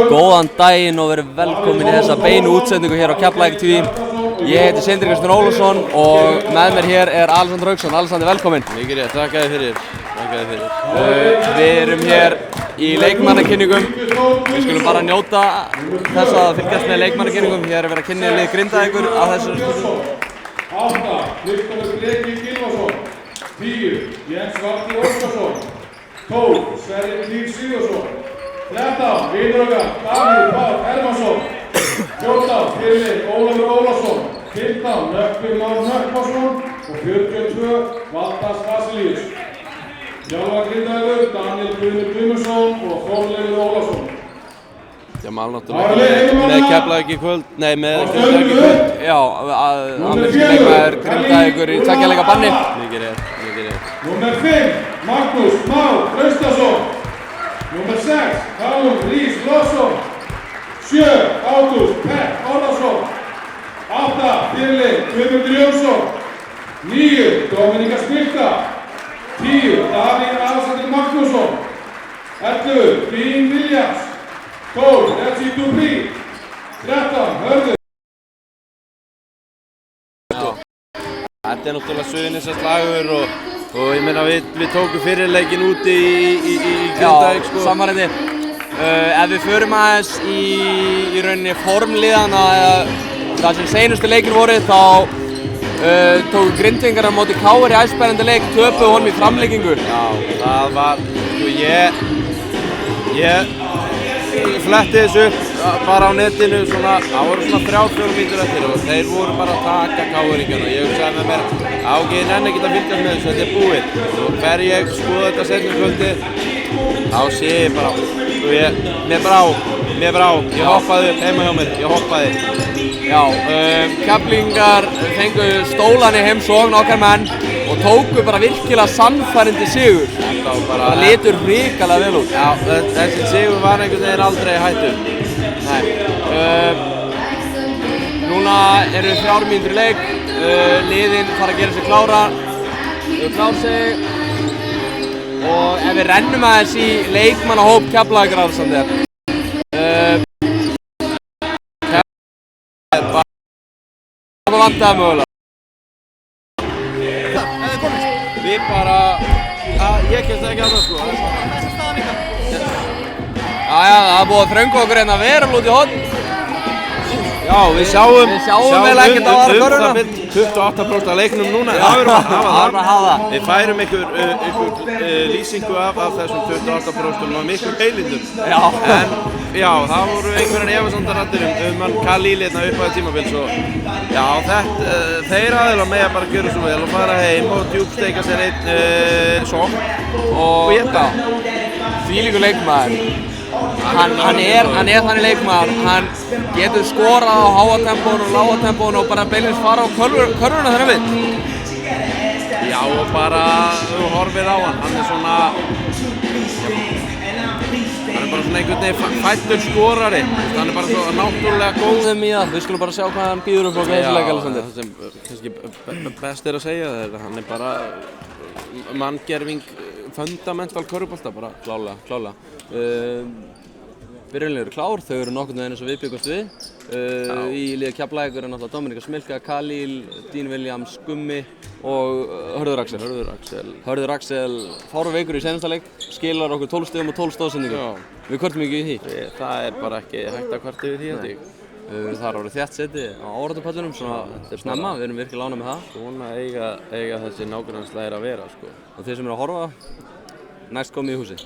Góðan daginn og verið velkomin í þessa beinu útsendingu hér á Keflavík TV. Ég heiti Sindri Kristinn Ólafsson og með mér hér er Alexander Hauksson. Alexander, velkomin. Mikið rétt, þakka þér fyrir. Við erum hér í leikmannakynningum. Við skulum bara njóta þess að fylgjast með leikmannakynningum. Hér er verið að kynna lið Grindavíkur á þessu stundu. 8. Kristoffer Breki Gylfason. 10. Jens Valdi Óskarsson. 12. Sverrir Hlíf Sigurðsson. 13. Vinur okkar Davíð Páll Hermansson. 14. Friðrik Ólafur Ólafsson. 15. Nökkvi Már Nökkvason og 42. Valdas Vasilíus. Þjálfar Grindavíkur Daniel Guðni Guðmundsson og Þorleifur Ólafsson. Jamal náttúrulega með Keflavík í kvöld, nei með Grindavík í kvöld. Já, ameríski leikmaður Grindavíkur í tveggja leikja banni. Mikið rétt. Númer 5. Magnús Már Traustason. Númer 6. Callum Rhys Lawson. 7. Ágúst Pett Orðarsson. 8. Friðrik Guðmundur Jónsson. 9. Dominika Smilka. 10. Davíð Alexander Magnússon. 11. Dean Williams. 12. Reggie Dupree. 13. Hörður. Þetta er náttúrulega Suðurnesja slagur og ég meina við tókum fyrirleikin úti í Grindavík sko. Já, samvarandi. Ef við förum aðeins í rauninni formliðana þar sem seinustu leikir voru þá tóku Grindvíkingar á móti KR í æsispennandi leik, töpuðu honum í framlengingu. Já, það var, sko ég fletti þessu upp bara á netinu svona, það voru svona 3-4 mínútur eftir og þeir voru bara að taka KR-ingana og ég hugsaði með mér, ég nenni ekki að fylgjast með þessu, þetta er búið. Og fer ég skoða þetta seinna um kvöldið, þá sé ég bara, mér brá, ég hoppaði upp heima hjá mér, Já, Keflvíkingar fengu stólan í heimsókn okkar menn og tóku bara virkilega sannfærandi sigur. Það litur hrikalega vel út. Já, þessi sigur var einhvern veginn aldrei hættur. Nei. Núna eru 3 mínútur í leik, liðin fara að gera sig klára, klár sig og ef við rennum aðeins í leikmannahóp Keflavíkur Alexander. Það vantaði mögulega. Við bara, ég kemst ekki að það sko. Jæja, það er búið að þrönga okkur hérna verulega út í horn. Já, við sjáum vel ekkert á aðra körfuna. 28% af leiknum núna, það er bara að hafa það. Við færum einhver lýsingu af þessum 28% og miklu heilindum. Já. En já, það voru einhverjar efasemdaraddir hann Khalil hérna upp á það tímabils og já, þeir aðeins mega bara gjöra svo vel og fara heim og djúpsteika sér einn sókn og geta. Þvílíkur leikmaður. Hann er þannig leikmaður, hann getur skorað á háa tempónu og lága tempónu og bara beinlínis fara á körfuna þegar hann vill. Já, og bara þú horfir á hann er svona bara svona einhvern veginn fættur skorari, hann er bara svo náttúrulega góð í það. Við skulum bara sjá hvað hann býður upp á þessu leik Alexander. Það sem kannski best er að segja það hann er bara manngerving fundamental körfubolta bara klálega. Byrjunlega eru klár, þau eru nokkurn veginn eins og við byggumst við. Í liði Keflavíkur er náttúrulega Dominika Smilka, Khalil, Dean Williams, Gummi og Hörður Axel fáru veikur í seinasta leik, skilar okkur 12 stigum og 12 stóðsendingum. Við kvörtum ekki í því. Það er bara ekki hægt að kvarta yfir því held ég. Það har orðið þétt seti á áhorfendapöllunum, svona snemma, við erum virkilega ánægð með það. Svona eiga þessi nágrannaslagir að vera sko. Og þeir sem eru að horfa, næst komið í húsi.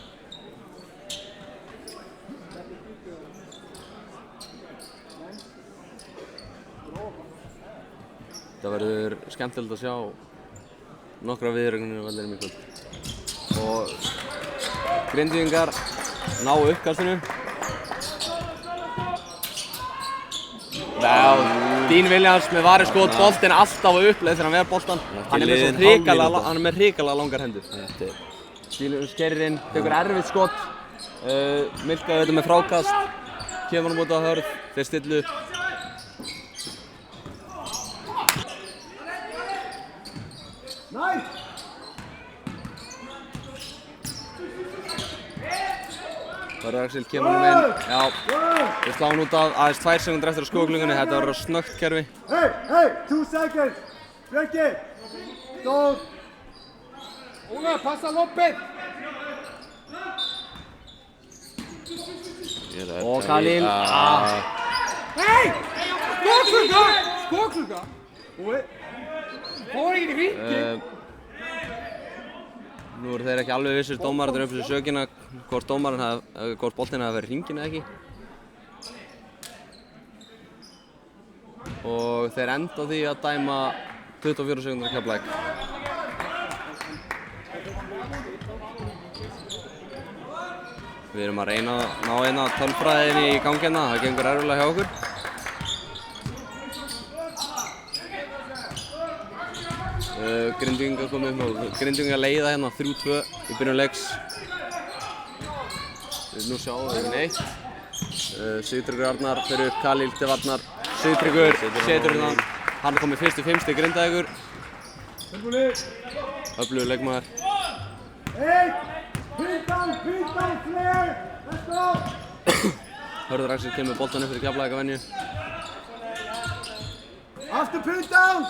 Það verður skemmtilegt að sjá nokkra viðureignir á vellinum í kvöld. Og Grindvíkingar ná uppkastinu. Já, Dean Williams með variskot, boltinn alltaf á uppleið þegar hann ver boltan. Hann er með hrikalega langar hendur. Williams keyrir inn, tekur erfitt skot. Milka auðvitað með frákast, kemur hann út á hörð, þeir stillu upp. Hörður Axel kemur hann inn. Já, við sláum út af aðeins 2 sekúndur eftir á skóklungunni. Þetta verður snöggt kerfi. Hey, 2 seconds. Break it. Stop. Unga, passa loppið. Og Khalil. Hey! Skóklunga. Fór ekki í hringi. Nú eru þeir ekki alveg vissir dómararnir upp þessu sökina hvort boltinn hafi verið hringinn eða ekki. Og þeir enda á því að dæma 24 sekúndur á Keflavík. Við erum að reyna að ná hérna tölfræðinni í gangi hérna, það gengur erfiðlega hjá okkur. Grindvíkingar komið upp og Grindvíkingar leiða hérna 3-2 í byrjun leiks. Nú sjáum við neitt. Sigtryggur Arnar fer upp, Khalil til varnar. Sigtryggur setur hérna. Hann er komið fyrst í 5 stig Grindavíkur. Öflugur leikmaður. Hörður Axel kemur boltan upp fyrir Keflavík að venju. After put down.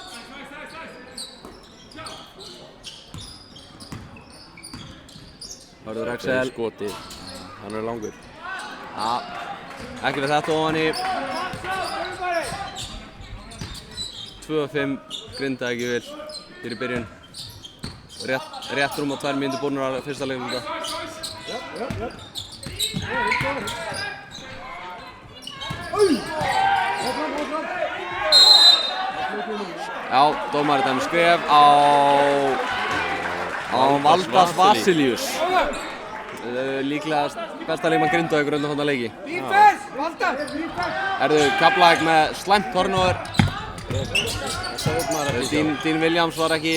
Hörður Axel. Skoti. Hann er langur. Já, ekki við þetta ofan í. 2-5 Grindavík vil hér í byrjun. Rétt rúm á 2 mínútur búnir á fyrsta leikluta. Já, dómari dæmir skref á Valdas Vasilius. Líklegast besta leikmann Grindavíkur undanfarna leiki. Erðu Keflavík með slæmt turnover. Dean Williams var ekki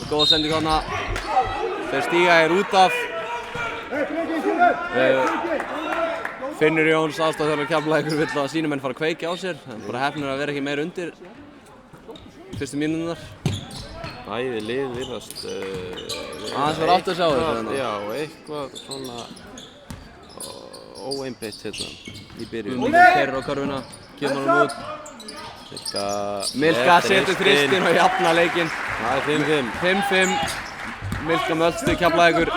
góð sending þarna. Þeir stíga hér út af. Finnur Jóns aðstoðarþjálfari Keflavíkur vill að sínumenn fara að kveikja á sér. Það er bara heppnir að vera ekki meira undir fyrstu mínúturnar. Bæði lið virðast Aðeins var átt að sjá þessu. Já, eitthvað svona óeinbeitt hérna í byrjun. Guðmundur keyrir á körfuna, kemur hann út. Milka setur þristinn og jafnar leikinn. Það er 5-5. 5-5. Milka með öll stig Keflavíkur.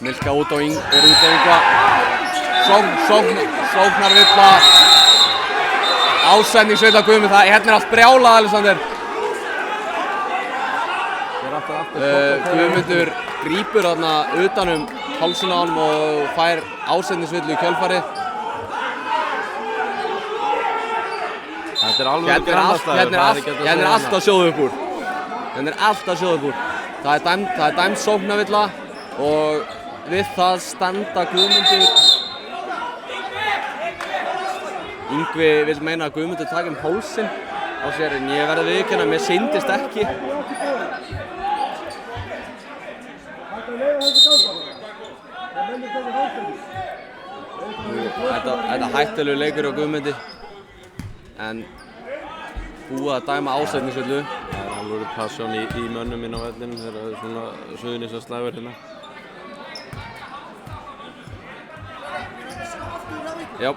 Milka út á Yngva. Sóknarvilla. Ásendningsvilla Guðmund, hérna er allt brjálað, Alexander. Guðmundur grípur þarna utanum hálsinn á honum og fær ásendningsvillu í kjölfarið. Þetta er alveg grannastæður. Hérna er allt að sjóða upp úr. Það er dæmd sóknarvilla og við það standa Guðmundur. Yngvi vill meina að Guðmundur taki hálsinn á sér en ég verði að viðurkenna að mér syndist ekki. Þetta hættulegur leikur á Guðmundi en búið að dæma ásendningsvillu. Það er alveg passion í mönnum inn á vellinum þegar það er svona Suðurnesjaslægur hérna. Já.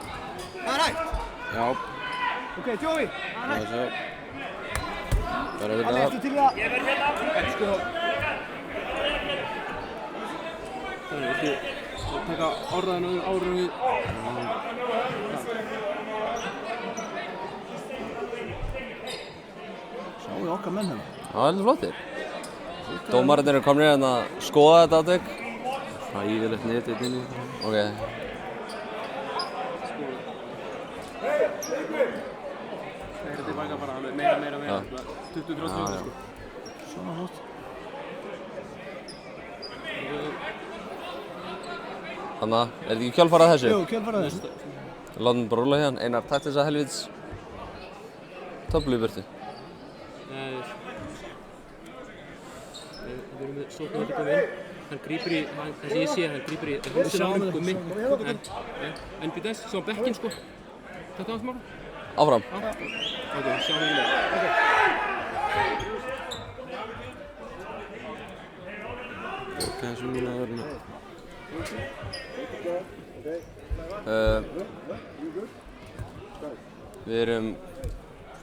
Það er hægt. Já. Ok, Joey. Það er svo. Bara Hann þetta. eftir til það. Það er ekki að taka orðaðinu árum við. Sjáu þið okkar menn hérna. Það er alveg flottir. Dómararnir eru komnir hérna að skoða þetta atvik. Hræðilegt netið inni. Ok. Þetta er bara alveg meira, 20-30 sko. Svona flott. Þannig að, er þetta ekki kjölfarað þessu? Jú, kjölfarað þessu. Látum bara rúlla hérna, Einar tætt þessa helvítis töflu í burtu. Við erum með sóknarvöldi komið inn. Hann grípur í, þess að ég sé, hann grípur í hálsinn á honum Gummi. En býta þess, svo á bekkinn sko. Þetta var smára? Áfram. Ok, sjáum við leik. Kannski núna að verða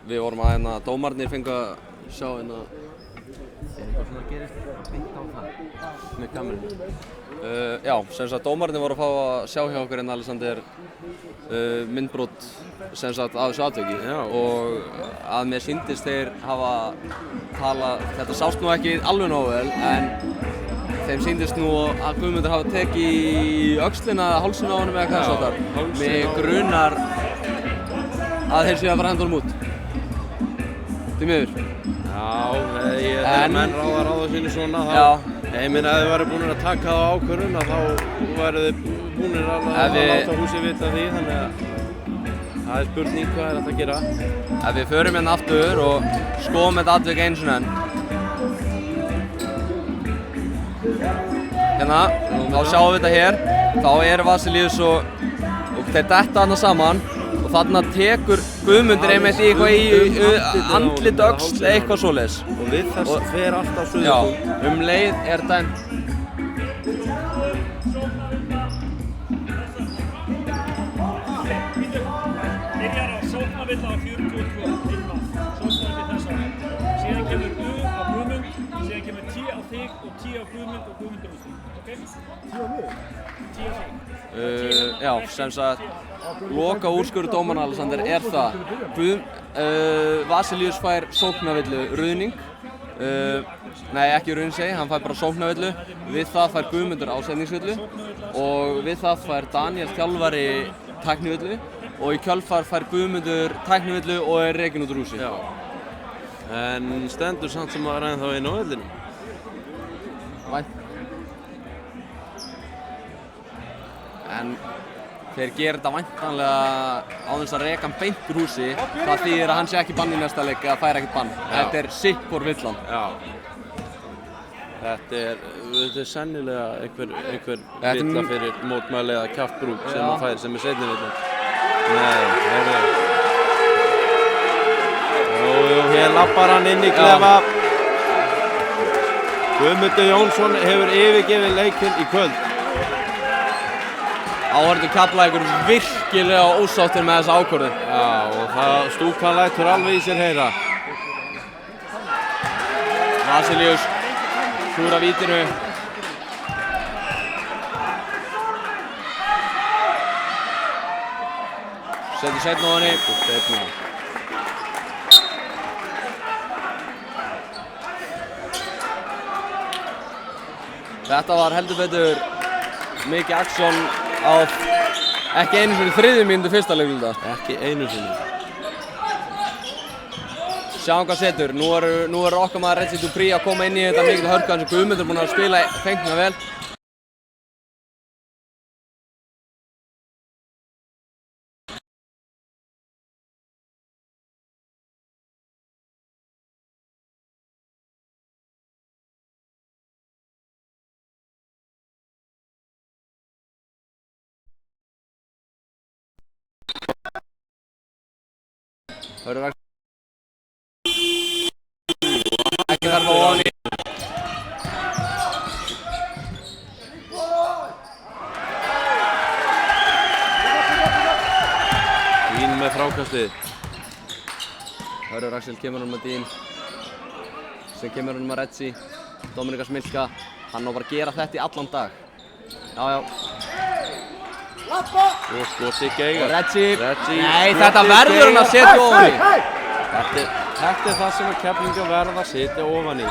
Við vorum að hérna, dómarnir fengu að sjá hérna eitthvað svona gerist beint á það með kamerunni. Já, sem sagt dómarnir voru að fá að sjá hjá okkur hérna Alexander myndbrot sem sagt af þessu atviki og að mér sýndist þeir hafa talað, þetta sást nú ekki alveg nógu vel en þeim sýndist nú að Guðmundur hafa tekið í öxlina eða hálsina á honum eða hvað svo þar. Mig grunar að þeir séu að fara að henda honum út. Því miður. Já, þegar menn ráða sinni svona þá, ég meina ef þið væri búin að taka það á ákvörðun þá væru þið búin að láta húsið vita því, þannig að það er spurning hvað er hægt að gera. Ef við förum hérna aftur og skoðum þetta atvik einu sinni enn. Hérna, þá sjáum við þetta hér, þá er Vasilius og þeir detta þarna saman og þarna tekur Guðmundur einmitt í eitthvað í andlit öxl eða eitthvað svoleiðis. Og við þess fer alltaf suðupunkt. Já, leið er dæmt. Byrjar á sóknarvilla á 42 innan, sóknarvilla þess að síðan kemur U á Guðmund, síðan kemur T á þig og T á Guðmund og Guðmundur á þig, ok? T á mig? T á þig. Já, sem sagt, loka úrskurður dómarinn Alexander er það. Vasilius fær sóknarvillu ruðning. Nei, ekki ruðningssegi, hann fær bara sóknarvillu. Við það fær Guðmundur ásetningsvillu og við það fær Daniel þjálfari tæknivillu og í kjölfar fær Guðmundur tæknivillu og er rekinn út úr húsi. Já. En stendur samt sem að ræða þá inn á vellinum? En þeir gera þetta væntanlega á þess að reka hann beint úr húsi. Það þýðir að hann sé ekki bann í næsta leik eða fær ekkert bann. Þetta er sitt hvor villan. Já. Þetta er sennilega einhver villa fyrir mótmæli eða kjaftbrúk sem hann fær sem er seinni villan. Nei, heyrðu. Jú, hér lappar hann inn í klefa. Guðmundur Jónsson hefur yfirgefið leikinn í kvöld. Áhorfendur Keflavíkur virkilega ósáttir með þessa ákvörðun. Já, og stúkan lætur alveg í sér heyra. Vasilius klúrar vítinu. Setur seinna á henni. Seinna. Þetta var heldur betur mikið aksjón á ekki einu sinni þriðju mínútu fyrsta leikluta. Ekki einu sinni. Sjáum hvað setur. Nú er okkar maður Reggie Dupree að koma inn í þetta mikil hörku eins og Guðmundur er búinn að spila fengnað vel. Ekki þarf að ofan í. Dín með frákastið. Hörður Axel kemur hann með Dín. Sem kemur hann með Reggie. Dominika Smilka. Hann á bara að gera þetta í allan dag. Já. Og skoti geiga. Reggie. Nei, þetta verður hann að setja ofan í. Þetta er það sem er Keflvíkingar verða að setja ofan í.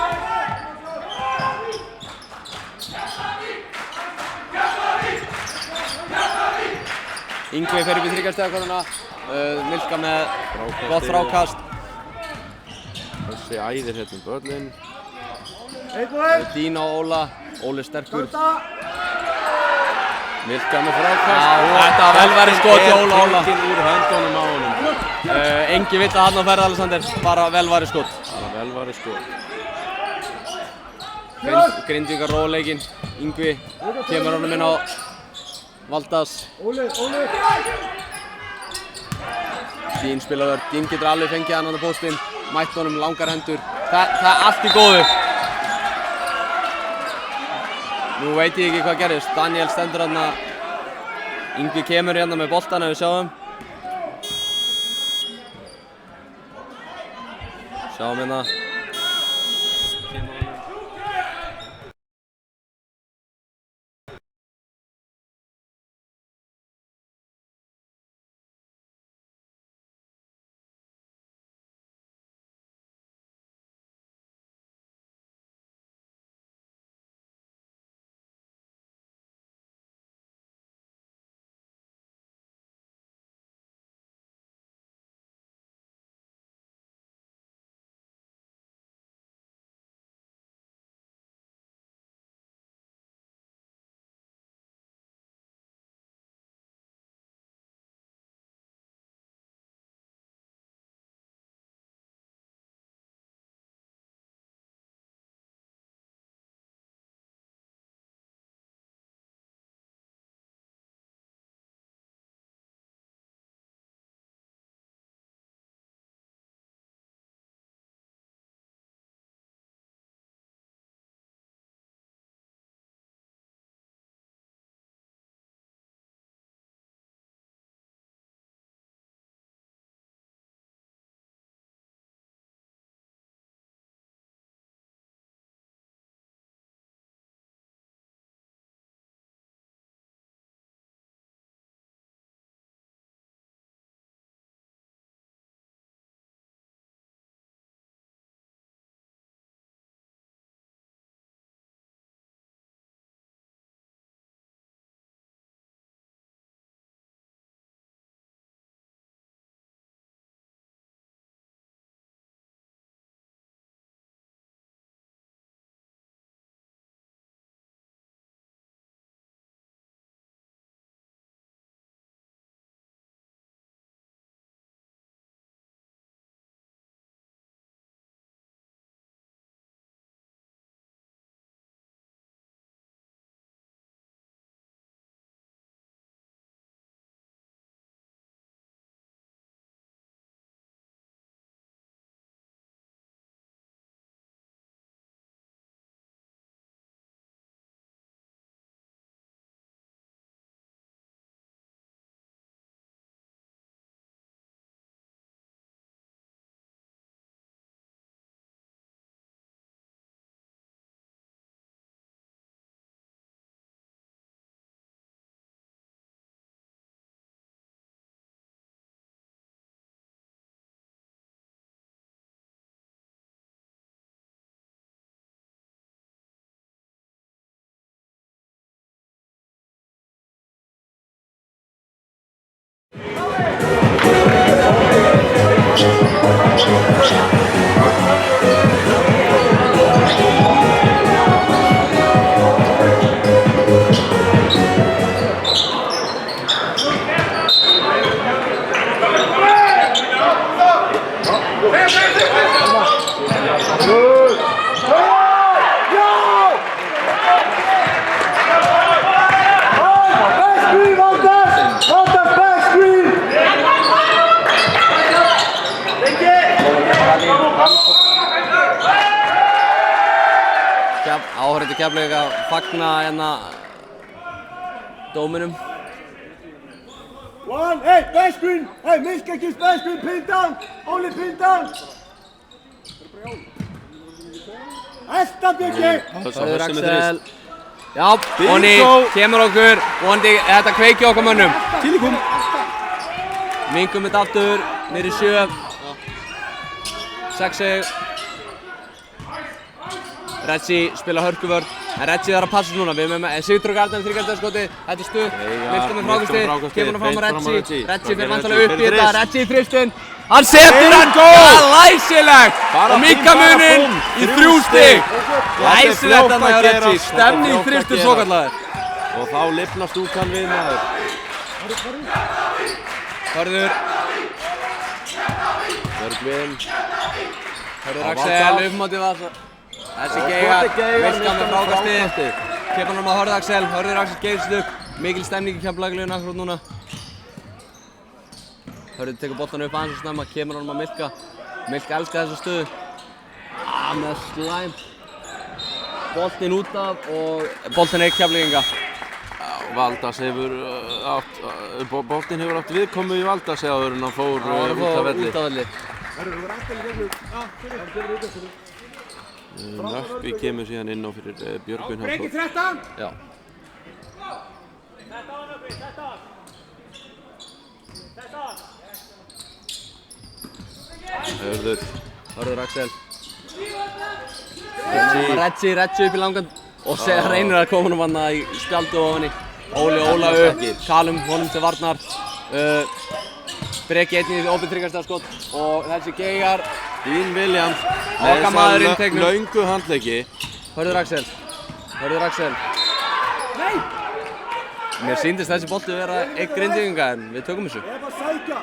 Ingvi fer upp í þriggjastigakönnuna. Milka með gott frákast. Þessi æðir hérna börlinn. Dín á Óla. Óli sterkur. Milka með frákast. Þetta var velværi skot í Óla. Tekinn úr höndunum á honum. Engi vill að hann á ferð Alexander. Bara velværi skot. Bara velværi skot. Grindvíkingar róleikinn. Ingvi kemur honum inn á Valdas. Dín spilar vörn. Dín getur alveg fengið hann á póstinn. Mætt honum langar hendur. Það er allt í góðu. Nú veit ég ekki hvað gerist. Daniel stendur hérna. Yngvi kemur hérna með boltan ef við sjáum. Sjáum hérna. Áhorfendur Keflavík að fagna hérna dóminum. One, hey, back screen! Hey, Milka gives back screen, pin down! Only pin down! Elta Byggi! Hörður Axel. Já, Bonni kemur okkur. Vonandi þetta kveiki okkar mönnum. Tílikum! Mingum þetta aftur, niður í 7. 6. Reggi spila hörkuvörn, en Reggi þarf að passa núna. Við erum með Sigtrúr Garðar með 3 skoti. Þetta er stuð, Milka með frákasti, kemur hann fram á Reggi. Reggi fyrir vantilega upp í þetta, Reggi í þristinn. Hann setur hann, glæsilegt! Og Milka muninn í 3 stig. Glæsilegt hann að Reggi, stemning í þristinn svokallaður. Og þá lifnast út hann við maður. Hörður. Björgvin. Hörður Axel, uppmátið það. Þessi geigar, Milka með frákasti. Kemur hann á Hörður Axel, Hörður Axel geifst upp. Mikil stemning í Keflavík akkurat núna. Hörður tekur boltan upp aðeins og snemma, kemur hann á Milka. Milka elskar þessa stöðu. Með slæm. boltinn út af og boltinn Keflvíkinga. Valdas hefur boltinn hefur átt viðkomu í Valdas áður en hann fór út af velli. Nökkvi kemur síðan inn á fyrir Björgvin Hafþór. Breki 13! Já. Hörður Axel. Reggi upp í langan og reynir að koma honum í spjaldu ofaní. Óli Óla upp, Kalum honum til varnar. Breki einnig í opið tryggastafskot og þessi geigar. Dean Williams Okkar maður inntegnum. Löngu handleggi. Hörður Axel. Nei! Mér sýndist þessi bolti vera einn Grindvíkinga en við tökum þessu. Ég er bara að sækja!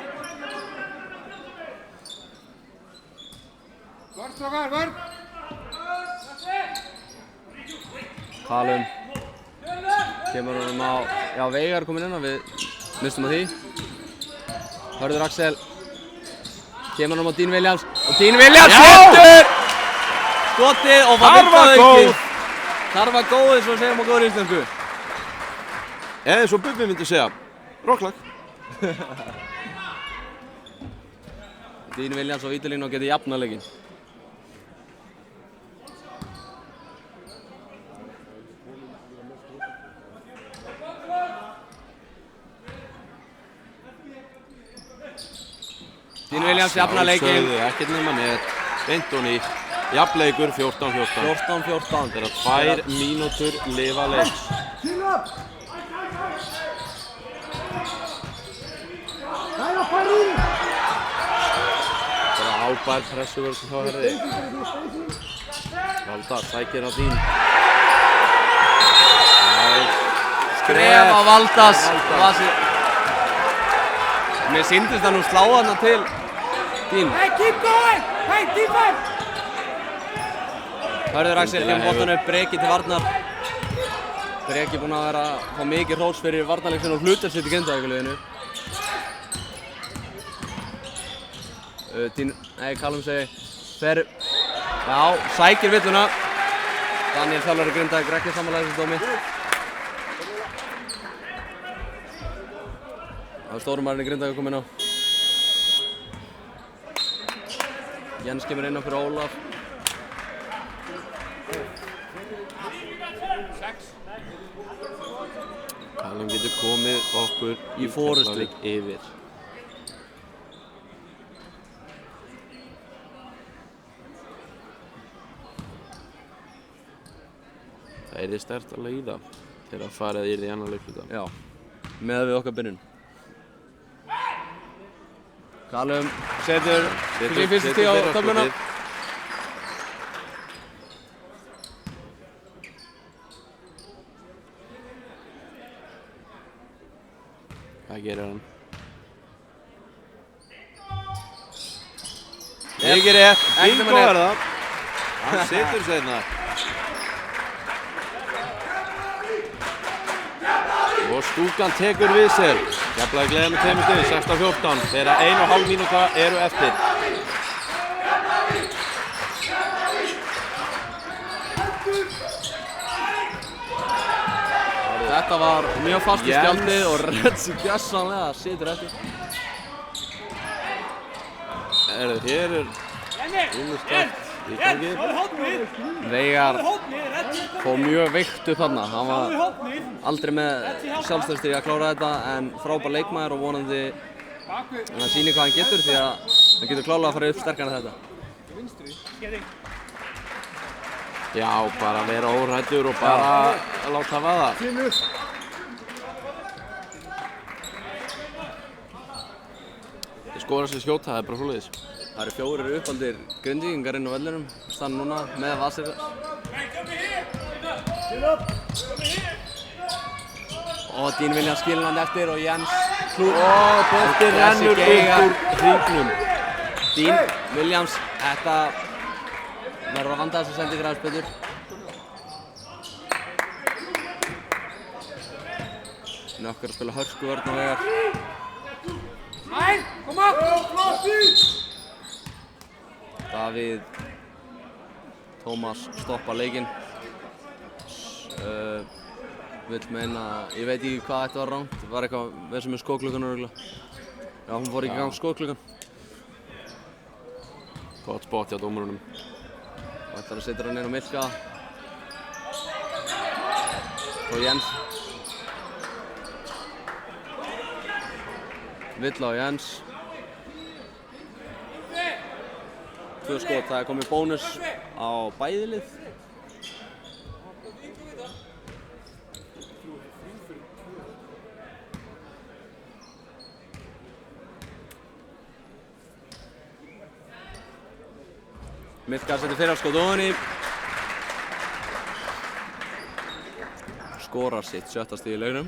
Vörn, strákar, vörn! Kalum. Kemur honum á... Já, Veigar kominn inn og við mistum á því. Hörður Axel. Kemur honum á Dean Williams. Og Dean Williams setur! Skotið og var góð! Þar var góð eins og segjum á góður íslensku. Eða eins og Bubbi myndi segja, rocklag. Dean Williams á vítalínu og getur jafnað leikinn. Dean Williams jafnað leikinn. Ekkert nema net, beint og nýtt. Jafnleikur 14-14. 14-14. Þegar 2 mínútur lifa leiks. Það er ábær pressuvörð hjá Herði. Valdas sækir á Dean. Skref á Valdas. Mér sýndist það nú slá hana til Dean. Hey, keep going! Hey, defense! Hörður Axel kemur boltann upp, Breki til varnar. Breki búinn að fá mikið hrós fyrir varnarleik sinn og hlutverk sitt í Grindavíkurliðinu. Kalum segi, sækir villuna. Daniel þjálfari Grindavíkur ekki sammála þessum dómi. Það er stórumarinn í Grindavíkur kominn á. Jens kemur inn á fyrir Ólaf. Kalum getur komið okkur í forystu yfir. Það yrði sterkt að leiða þegar farið yrði í annan leikluta. Já, með við okkar byrjun. Kalum setur sín fyrstu stig á töfluna. Hvað gerir hann? Mikið rétt, bingo er það. Hann setur seinna. Og stúkan tekur við sér. Keflavík leiðir með 2 stig, 16-14. Þegar 1,5 mínúta eru eftir. Þetta var mjög fast í spjaldið og Reggi gjörsamlega situr eftir. Hér er ýmislegt í gangi. Veigar fór mjög veikt upp þarna. Hann var aldrei með sjálfstæðstig að klára þetta en frábær leikmaður og vonandi hann sýnir hvað hann getur því að hann getur klárlega að fara upp sterkar en þetta. Já, bara vera óhræddur og bara láta vaða. Þeir skora sér skjóta, það er bara svoleiðis. Það eru 4 uppaldir Grindvíkingar inn á vellinum, stann núna með Vasir. Og Dean Williams skilur hann eftir og Jens boltinn rennur upp úr hringnum. Dean Williams, þetta verður að vanda þess að senda ykkur aðeins betur. Nökkar að spila hörskuvörn á Veigar. Davíð Tómas stoppa leikinn. vill meina, ég veit ekki hvað þetta var rangt, það var eitthvað með sem er skóklukkan örugglega. Já, hún fór ekki í gang skóklukkan. Gott spot hjá dómarunum. Og ætlar að setja hann inn á Milka. Og Jens. Villa og Jens. 2 skot, það er komið bónus á bæði lið. Milka setur fyrra skot ofan í. Skorar sitt 7. stig í leiknum.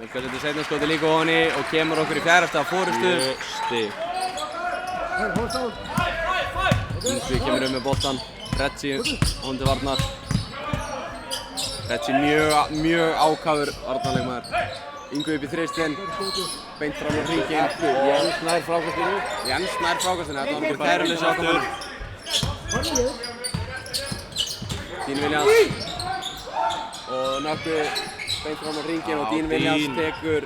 Milka setur seinna skoti líka ofan í og kemur okkur í 4. stiga forystu. 2 stig. Yngvi kemur með boltan. Retzi hóndi varnar. Retzi mjög ákafur varnarleikmaður. Yngvi upp í þristinn, beint fram í hringinn. Jens nær frákastinu. Jens nær frákastinu, þetta var nokkuð kæruleysi ákvæmur. Dean Williams. Og nokkuð beint fram í hringinn og Dean Williams tekur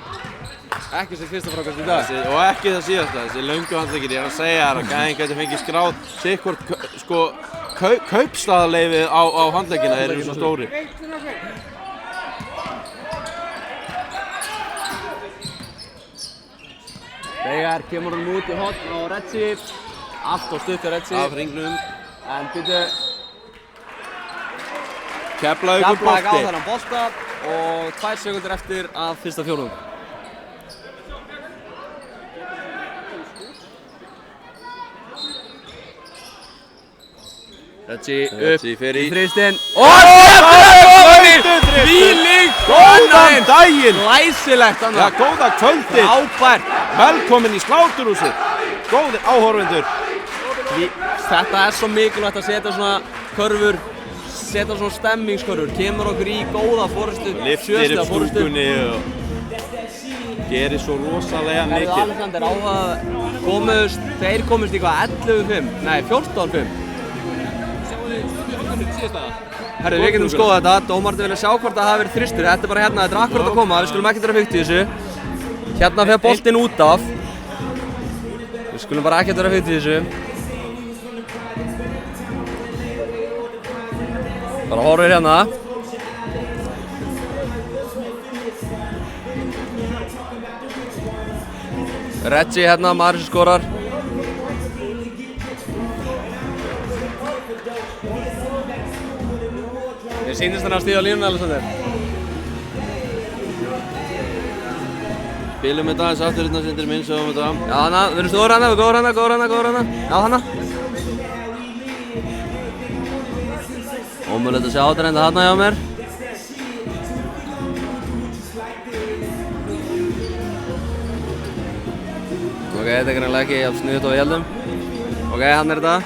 ekki sitt fyrsta frákast í dag. Og ekki það síðasta, þessi löngu handleggir. Ég er að segja þér að gæðin getur fengið skráð sikkvort, sko, kaupstaðarleyfið á handleggina eru svo stóri. Veigar kemur hann út í horn á Retzi. Allt og stutt á Retzi. Af hringnum. En byrju Keflavíkur Keflavík á bolti. þennan bolta og 2 sekúndur eftir að fyrsta fjórðung. Retzi upp í þristinn. Og Víling! Góðan daginn! Glæsilegt Ja, annað. góða kvöldið! Frábært. Velkomin í sláturhúsið! Góðir áhorfendur! Þetta er svo mikilvægt að setja svona körfur, setja svona stemmingskörfur. Kemur okkur í góða forystu, 7. Lyftir stiga upp forystu. stúkunni og gerir svo rosalega Herðu mikið. Alexander á að þeir komust í hvað 11-5, nei 14-5. Herru, við getum skoðað þetta, dómarnir vilja sjá hvort það hafi verið þristur. Þetta er bara hérna, þetta er akkurat að koma, við skulum ekkert vera fyrkt í þessu. Hérna fer boltinn út af. Við skulum bara ekkert vera fyrkt í þessu. Bara horfir hérna. Retzi hérna, maður sem skorar. Þið sýndist hann að stíða á línuna, Alexander. Spilum þetta aðeins aftur hérna Sindri minn, sjáum þetta. Já, hana, við erum stóður hana, góður hana. Já, hana. Ómögulegt að sjá þetta reynda hana hjá mér. Ok, þetta er greinlega ekki jafn sniðugt og við heldum. Ok, hann er þetta.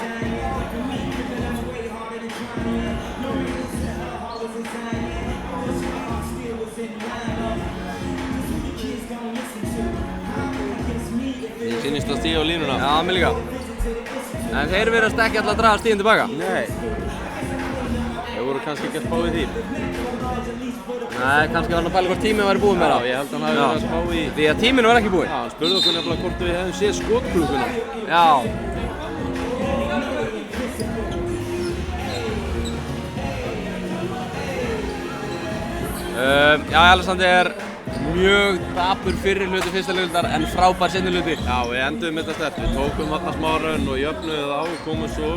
Þið sýnist að stíga á línuna. Já, mér líka. En þeir virðast ekki alltaf að draga stíðin tilbaka. Nei. Þeir voru kannski ekki að spá í því. Nei, kannski var hann að pæla hvort tíminn væri búinn með það. Já, ég held að hann hafi verið að spá í... Því að tíminn var ekki búinn. Já, hann spurði okkur nefnilega hvort við hefðum séð skotklúkuna. Já. Já, Alexander er mjög dapur fyrri hluti fyrsta hlutar en frábær seinni hluti. Já, við enduðum þetta sterkt. Við tókum þarna smá raun og jöfnuðu það á og komum svo...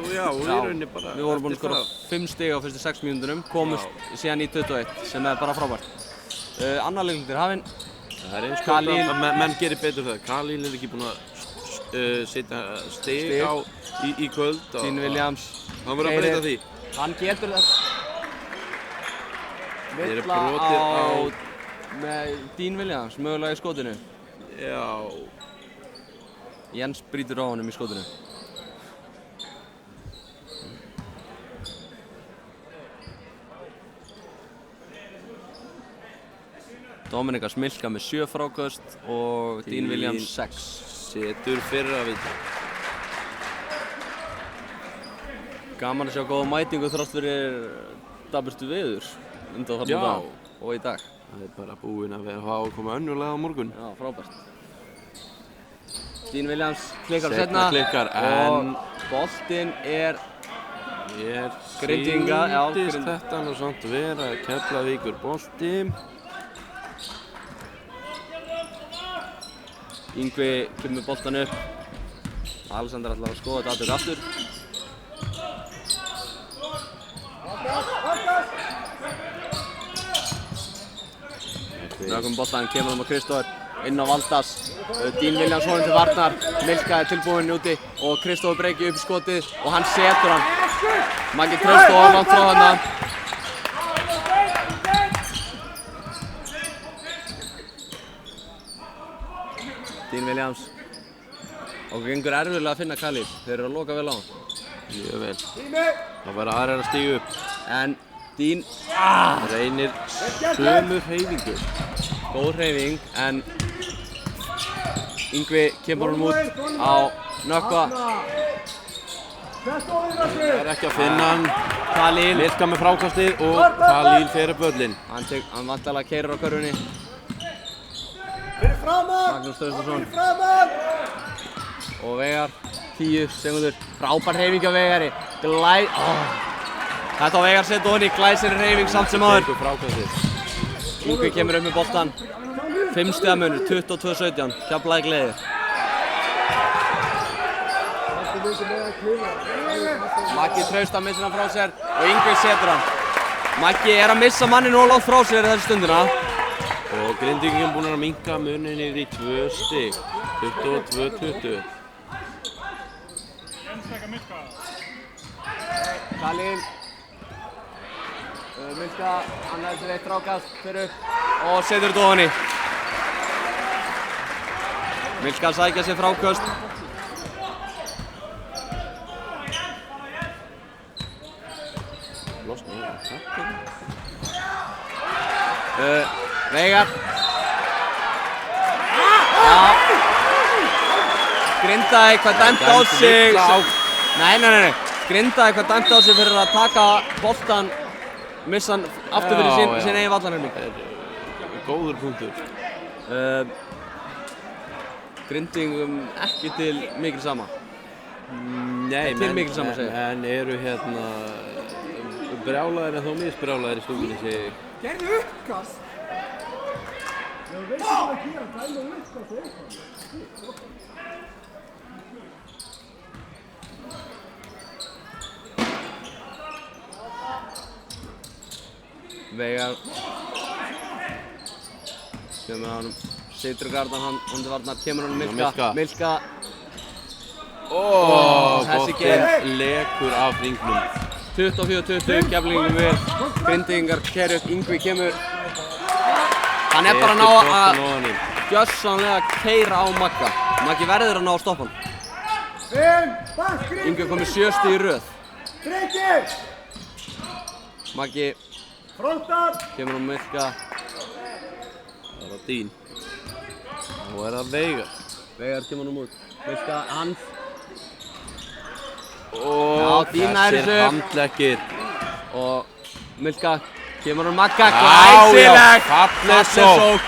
Já, og í rauninni bara... Við vorum búin að skora 5 stig á fyrstu 6 mínúndunum, komust síðan í 21 sem er bara frábært. Annar leikhluti er hafinn. Það er eins og að menn gerir betur það. Khalil er ekki búinn að setja stig í kvöld. Dean Williams. Hann verður að breyta því. Hann getur það. Þeir eru Villa brotið á... með Dean Williams, mögulega í skotinu. Já... Jens brýtur á honum í skotinu. Dominika Smilka með 7 fráköst og Dean Williams 6. Setur fyrra viti. Gaman að sjá góða mætingu þrátt fyrir daburstu veður undanfarna dag og í dag. Það er bara búinn að hafa komið önnulega á morgun. Já, frábært. Dean Williams klikkar seinna en og boltinn er Grindvíkinga. Sýndist þetta nú samt vera Keflavíkur bolti. Yngvi kemur boltan upp. Alexander ætlar að skoða þetta atvik aftur. Rökum boltan, kemur á Kristófur inn á Valdas. Dean Williams honum til varnar. Milka er tilbúinn úti og Kristófur breykir upp í skotið og hann setur hann. Maggi Trausti og langt frá þarna. Dean Williams. Og gengur erfiðlega að finna Khalil. Þeir eru að loka vel á hann. Mjög vel. Það var aðrir að stíga upp. En Dean reynir sömu hreyfingu. Góð hreyfing, en Yngvi kemur honum út á nökkva. Það er ekki að finna hann. Khalil. Milka með frákastið og Khalil fer upp völlinn. Hann vantarlega keyrir á körfunni. Magnús Traustason. Og Veigar, 10 sekúndur. Frábær hreyfing á Veigari. Þetta á Veigar setja honni, glæsir hreyfing samt sem áður. Yngvi kemur upp með boltan. 5 stiga munur, 22-17. Keflavík leiðir. Maggi Trausta missir hann frá sér og Yngvi setur hann. Maggi er að missa mannin og langt frá sér í þessu stundina. Og Grindvíkingin búinn að minnka munin yfir í 2 stig. 22-20. Khalil. Milka, hann hefði sér eitt frákast fyrir upp og setur þetta ofan í. Milka sækja sér frákast. Veigar. Grindavík hvað dæmt á sig. Nei. Grindavík hvað dæmt á sig fyrir að taka boltan, missa hann aftur fyrir sin eigin vallarhelming. Góður punktur. Grindvíkingum ekki til mikil sama. Nei, til mikil sama segja. En eru brjálaðir en þó misbrjálaðir í stúkunni segja ég. Gerðu uppkast! Já, veistu hvað að gera, dæma uppkast og eitthvað. Veigar kemur hann, situr gardan hann undir varnar, kemur hann Milka. Boltinn lekur af hringnum. 24-20, Keflvíkingum við. Grindvíkingar keyra upp, Yngvi kemur. Hann er bara að ná að gjörsamlega keyra á Magga. Maggi verður að ná að stoppa hann. Yngvi komið 7 stig í röð. Maggi kemur á Milka. Það var Dean. Nú er það Veigar. Veigar kemur hann út. Milka, hann. Og þessir handleggir. Og Milka kemur hann Magga. Glæsilegt! Falleg sókn.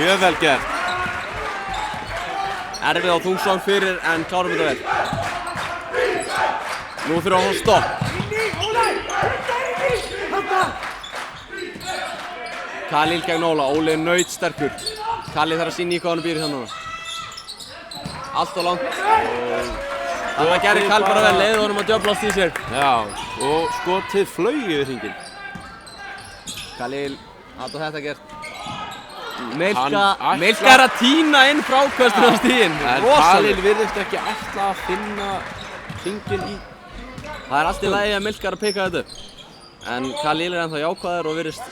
Mjög vel gert. Erfið á þungsvagn fyrir en klárum þetta vel. Nú þurfa hann stopp. Khalil gegn Óla, Óli er nautsterkur. Khalil þarf að sýna í hvað hann býr í það núna. Allt og langt. Þannig gerði Khalil bara vel, leiði honum að djöflast í sér. Já, og skotið flaug yfir hringinn. Khalil, þetta og þetta gert. Milka er að tína inn frákvöstur á stíðin. En Khalil virðist ekki ætla að finna hringinn í. Það er allt í lagi að Milka er að pikka þetta upp. En Khalil er ennþá jákvæður og virðist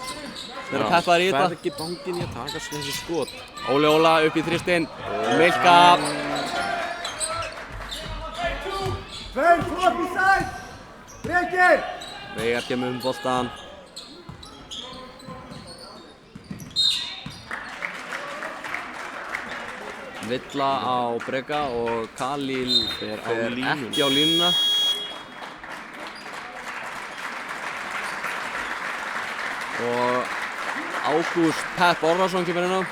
vera peppaður í þetta. Hvergi banginn í að taka þessi skot. Óli Óla upp í þristinn. Milka. Veigar kemur boltan. Villa á breka og Khalil fer ekki á línuna. Og Ágúst Pepp Orrason kemur inn á.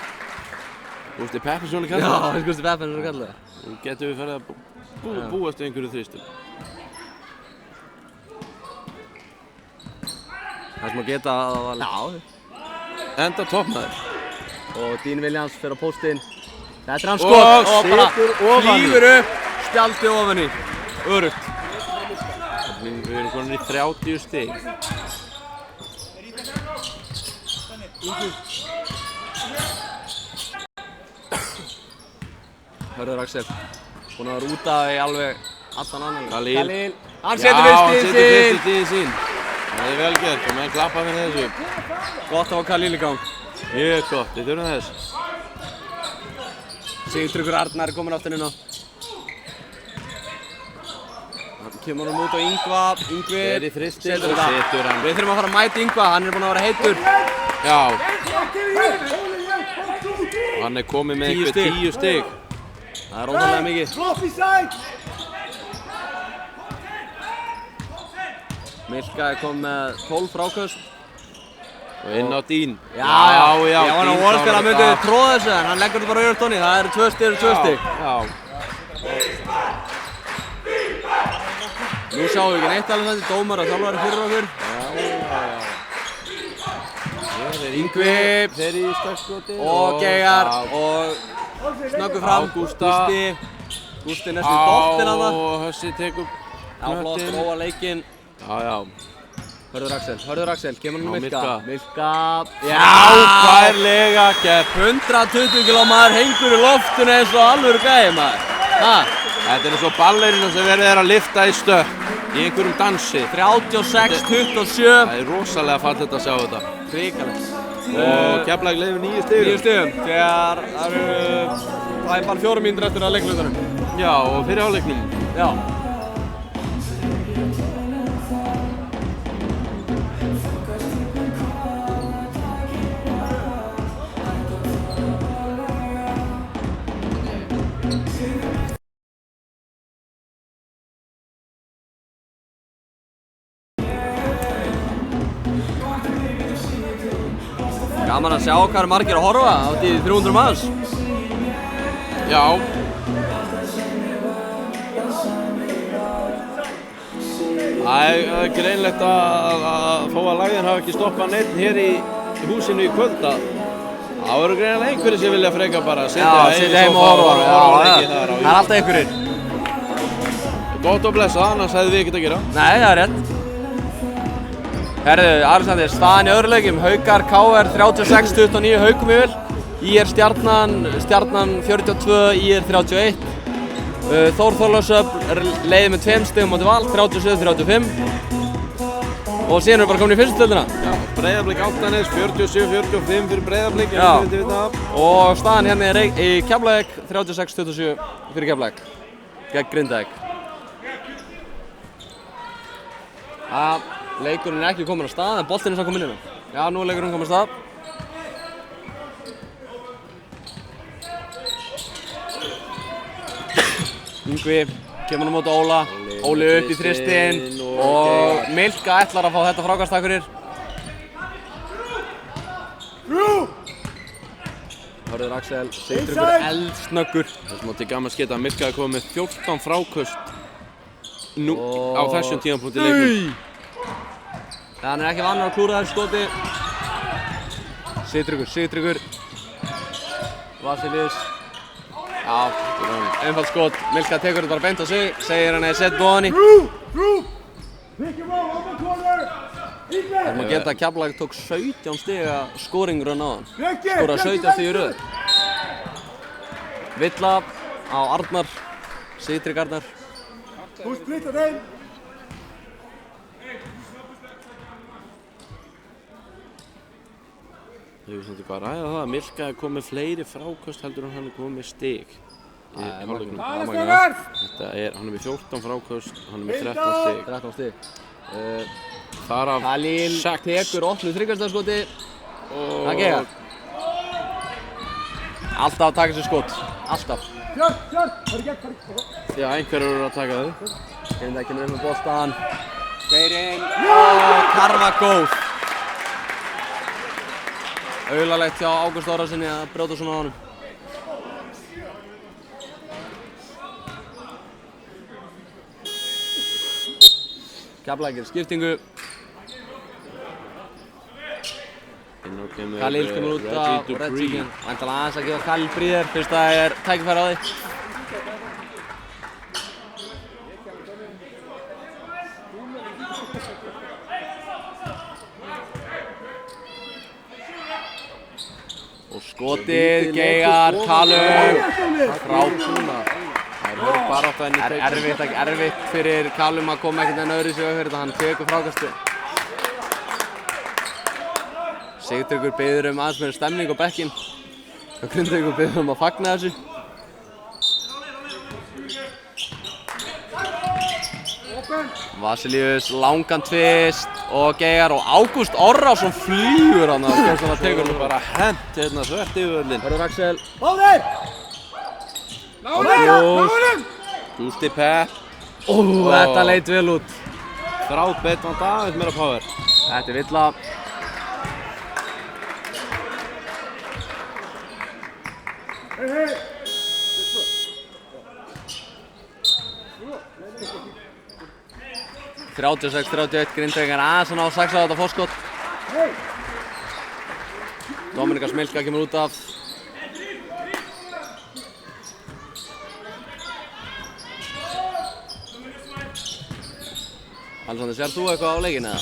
Gústi Peppinsson er Já, kallað. Gústi Pepp er kallað. Nú getum við farið að búast við einhverju þrýstum. Það sem að geta að það var... Enda toppmaður. Og Dean Williams fer á póstinn. Þetta er hann skot og bara flýgur upp, spjaldi ofan í. Örugt. Við erum komin í 30 stig. Hörður Axel. Búinn að rúta í alveg allan annan. Khalil. Hann setur fyrst stigið sín. Það er vel gert og menn klappa fyrir þessu. Gott að fá Khalil í gang. Mjög gott, við þurfum þess. Sigtryggur Arnar er komin aftur inn á. Hann kemur hann út á Yngva. Yngvi Er í þrýstil setur og þetta. setur hann. Við þurfum að fara að mæta Yngva, hann er búinn að vera heitur. Já. Hann er komið með 10 einhver 10 stig. Það er ótrúlega mikið. Drop inside! Milka er komið með 12 fráköst. Og inn á Dean. Já. Ég var nú vonast til að hann myndi tróða þessu en hann leggur þetta bara auðvitað onni. Það eru 2 stig. Já. Nú sjáum við ekki neitt alveg þetta. Dómar og þjálfari fyrir okkur. Yngvi Þeir í stakskoti. og Geigar og snöggur fram. Ágústa. Gústi næstu í dottinn að það. Og Hössi tekur Flott, róa leikinn. Já. Hörður Axel, kemur hann Já, Milka. Frábærlega gert. 120 kg maður hengur í loftinu eins og alvöru gæi maður. Þetta er eins og ballerina sem verið að lyfta í stökk í einhverjum dansi. 36-27. Það er rosalega fallegt að sjá þetta. Hrikalegt. Og Keflavík leiðir 9 stigum. 9 stigum, þegar það er bara 4 mínútur eftir að leiklutunum. Já, og fyrir hálfleiknum. Já. Gaman að sjá hvað eru margir að horfa átt í 300 manns. Já. Það er greinlegt að þó að lagðin hafi ekki stoppað neitt hér í húsinu í kvölda. Það voru greinilega einhverjir sem vilja freka bara sitja heim og horfa. Það er alltaf einhverjir. Gott og blessað, annars hefði við ekkert að gera. Nei, það er rétt. Herðu, Alexander, staðan í öðru leikjum. Haukar KR 36-29 Haukum yfir. IR Stjarnan 42, IR 31. Þór Þorlákshöfn leiðir með 2 stigum móti Val, 37-35. Og síðan erum við bara komin í fyrstu deildina. Já, Breiðablik Álftanes 47-45 fyrir Breiðablik. Já, og staðan hérna í Keflavík 36-27 fyrir Keflavík. Gegn Grindavík. Leikurinn er ekki komin á stað, en boltinn er svo komin inn á. Já, nú er leikurinn komin á stað. Yngvi kemur á móti Óla. Óli upp í þristinn og Milka ætlar að fá þetta frákast takk fyrir. Hörður Axel, Sigtryggur eldsnöggur. Það sem átti gaman að sketa að Milka hefði komið með 14 fráköst nú á þessum tímapunkti í leiknum. Hann er ekki vanur að klúra þessu skoti. Sigtryggur. Vasilis. Já, einfalt skot. Milka tekur þetta bara beint á sig, segir hann að setja ofan í. Það má geta að Keflavík tók 17 stiga skoringrun á hann. Skoraði 17 stig í röð. Villa á Arnar. Sigtrygg Arnar. Þú splittar þeim. Ég veist ekki hvað að ræða það að Milka hefði komið fleiri fráköst heldur en hann hefði komið stig í hálfleiknum. Hann er með 14 fráköst, hann er með 13 stig. 13 stig. Þar af Khalil 6. tekur opnu þriggjastaskoti. Það er Geigar. Alltaf að taka sér skot. Alltaf. Já, einhverjur eru að taka þau. Grindavík kemur upp með boltan. Geirinn og Karva góð. auðlalegt hjá Ágúst Órarsinni að brjóta svona á honum. Keflavík skiptingu. Khalil kemur út af og Reggie kemur. Væntanlega aðeins að gefa Khalil fríðir fyrst það er tækifæri á því. Og skotið, Geigar, Kalum, frábúna. Erfitt fyrir Kalum að koma ekkert enn öðru sig auðvitað þetta, hann tekur frákastu. Sigtryggur biður aðeins meira stemning á bekkinn. Og Grindavíkur biður að fagna þessu. Vasilius, langan tvist og Geigar og Ágúst Orrason flýgur hann að skjóðsana tekur hann bara hent hérna þvert yfir völlinn. Hörður Axel. Báðir! Náðum! Gústi Pepp. Þetta leit vel út. Þráðbeitt vant aðeins meira power. Þetta er villa. Hei! 36-31, Grindavík aðeins að ná að saxa þetta fórskot. Dominika Smilka kemur út af. Alexander, sér þú eitthvað á leikinn eða?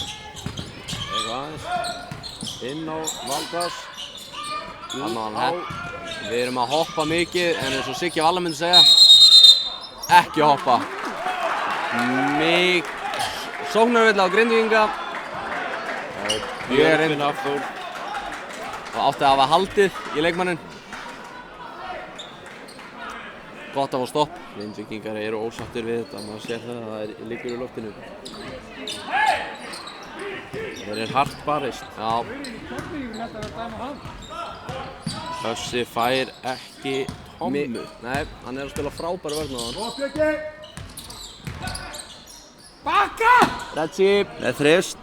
Eitthvað aðeins. Inn á Valdas. Við erum að hoppa mikið, en eins og Siggi Valla myndi segja, ekki hoppa. Sóknarvilla á Grindvíkinga. Björn Afþór. Og átti að hafa haldið í leikmanninn. Gott að fá stopp. Grindvíkingar eru ósáttir við þetta, maður sér það liggur í loftinu. Þeir eru hart barist. Já. Hössi fær ekki tommu. Nei, hann er að spila frábæra vörn á hann. Bakka! Reggie. Með þrist.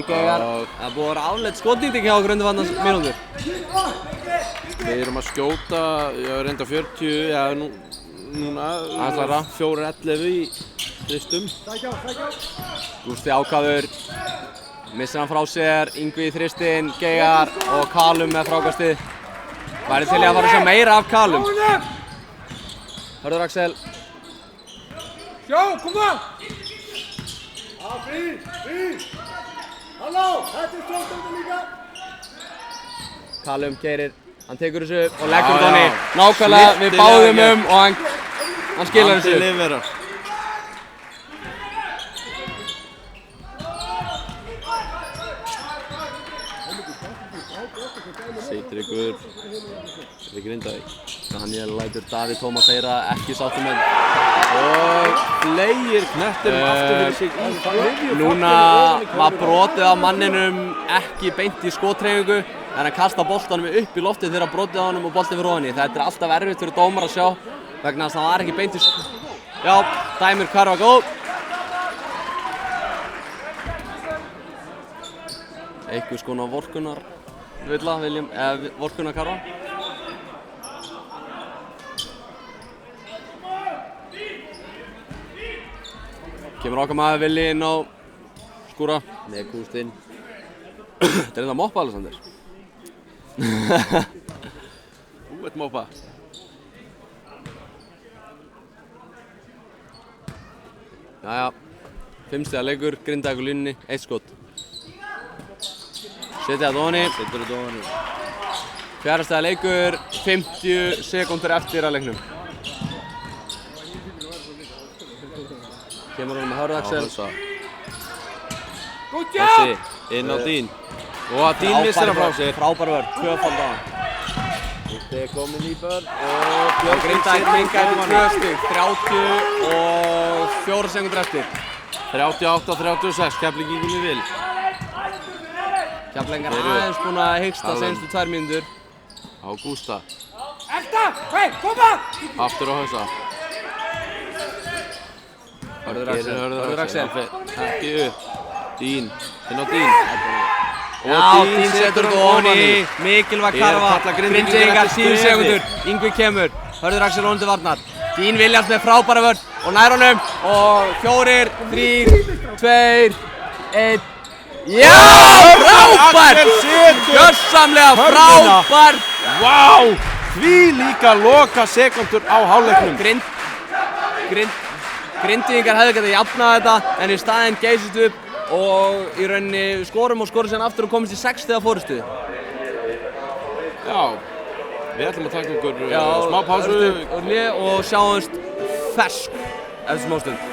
Geigar. Það búið að vera afleitt skotnýting hjá Grundarvannans mínútur. Við erum að skjóta, reynda 40, núna 4-11 í þristum. Gústi ákváður. Missir hann frá sér, Yngvi í þristinn, Geigar og Kalum með frákastið. Væri til í að fara að sjá meira af Kalum. Hörður Axel. Sjó, koma! Frí! Halló, þetta er stjórnstöndur líka! Kalum keirir, hann tekur þessu og leggur Donni nákvæmlega við báðum og hann skilar þessu. Sigtryggur við Grindavík. Hann lætur Davíð Tómas Eyra ekki sáttur með. Og fleygir knettinum aftur fyrir sig í miðju. Núna var brotið á manninum ekki beint í skothreyfingu, en hann kasta boltanum upp í loftið þegar brotið á honum og boltið fyrir ofan í. Þetta er alltaf erfitt fyrir dómar að sjá vegna þess að hann var ekki beint í Já, dæmir hvar var góð. Einhvers konar vorkunarvilla, vorkunarkarfa. Kemur okkar maður Villi inn á skúra. Með kústinn. Þetta er enda moppa, Alexander. Þú ert moppa. Jæja, 5 stiga leikur, Grindavíkur línunni, 1 skot. Setja að Donni. 4 stiga leikur, 50 sekúndur eftir að leiknum. Kemur hann með Hörður Axel. Þessi, inn á Dín. Og að Dín missir hann frá sér. Frábær vörn, tvöfald á hann. Þetta er komin í börn og Grindavík minkaði 2 stig, 34 sekúndur eftir. 38-36, Keflvíkingunni vil. Keflavíkingar aðeins búin að hiksta seinustu 2 mínútur. Ágústa. Elta! Hei, koma! Aftur á Hausa. Hörður Axel. Ekki upp. Dín, inn á Dín. Já, Dín setur þetta ofan í, mikilvæg karfa, kalla Grindvíkingar Grindvíkingar eftir 10 skrefi. sekundur, Yngvi kemur, Hörður Axel Óndi varnar, Dín Williams með frábæra vörn og nær honum og 4, 3, 2, 1, já, frábær, Axel setur gjörsamlega hörðina. frábær, Vá, því líka loka sekundur á hálfleiknum. Grindvíkingar hefðu getað jafnað þetta en í staðinn geysist upp og í rauninni skorum síðan aftur og komist í 6 stiga fórustu. Já, við ætlum að taka okkur smá pásu. Og sjáumst fersk eftir smá stund.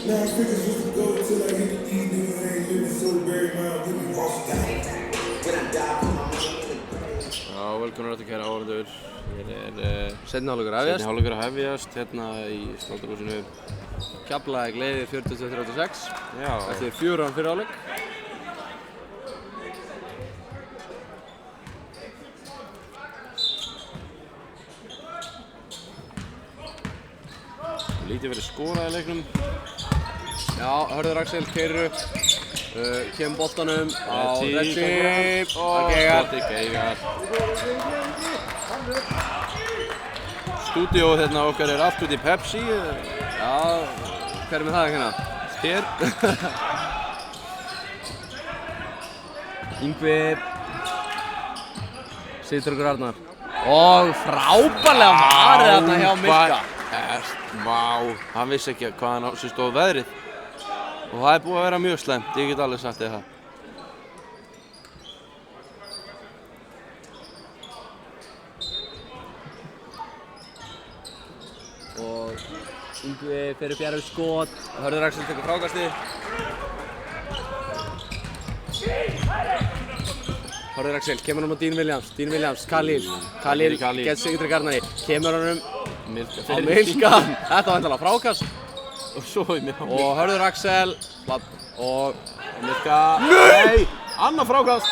Já, velkomin að kæra áhorfendur. Hér Seinni hálfleikur að seinni hefjast. hálfleikur að hefjast hérna í Sláturhúsinu. Keflavík leiðir 40-36 Já, eftir 4 fyrir hálfleik. lítið verið skorað í leiknum. Já, Hörður Axel keyrir upp. Kemur boltanum á Retsi Retsi. og Geigar. skoti Geigar. Stúdíóið hérna okkar er allt út í Pepsi. Já, hver er með það hérna? Hér. Yngvi. Sigtryggur Arnar. Og frábærlega varið þarna hjá Milka. Vá, hann vissi ekki hvaðan á sig stóð veðrið. Og það er búið að vera mjög slæmt, ég get alveg sagt þér það. Og Yngvi fer upp í erfið skot. Hörður Axel tekur frákastið. Hörður Axel kemur hann á Dean Williams. Dean Williams, Khalil gets Sigtrygg Arnari. Kemur hann á Milka. Þetta var endalega frákast. Og svo í mér. Og Hörður Axel og Milka. Nei! Annar frákast.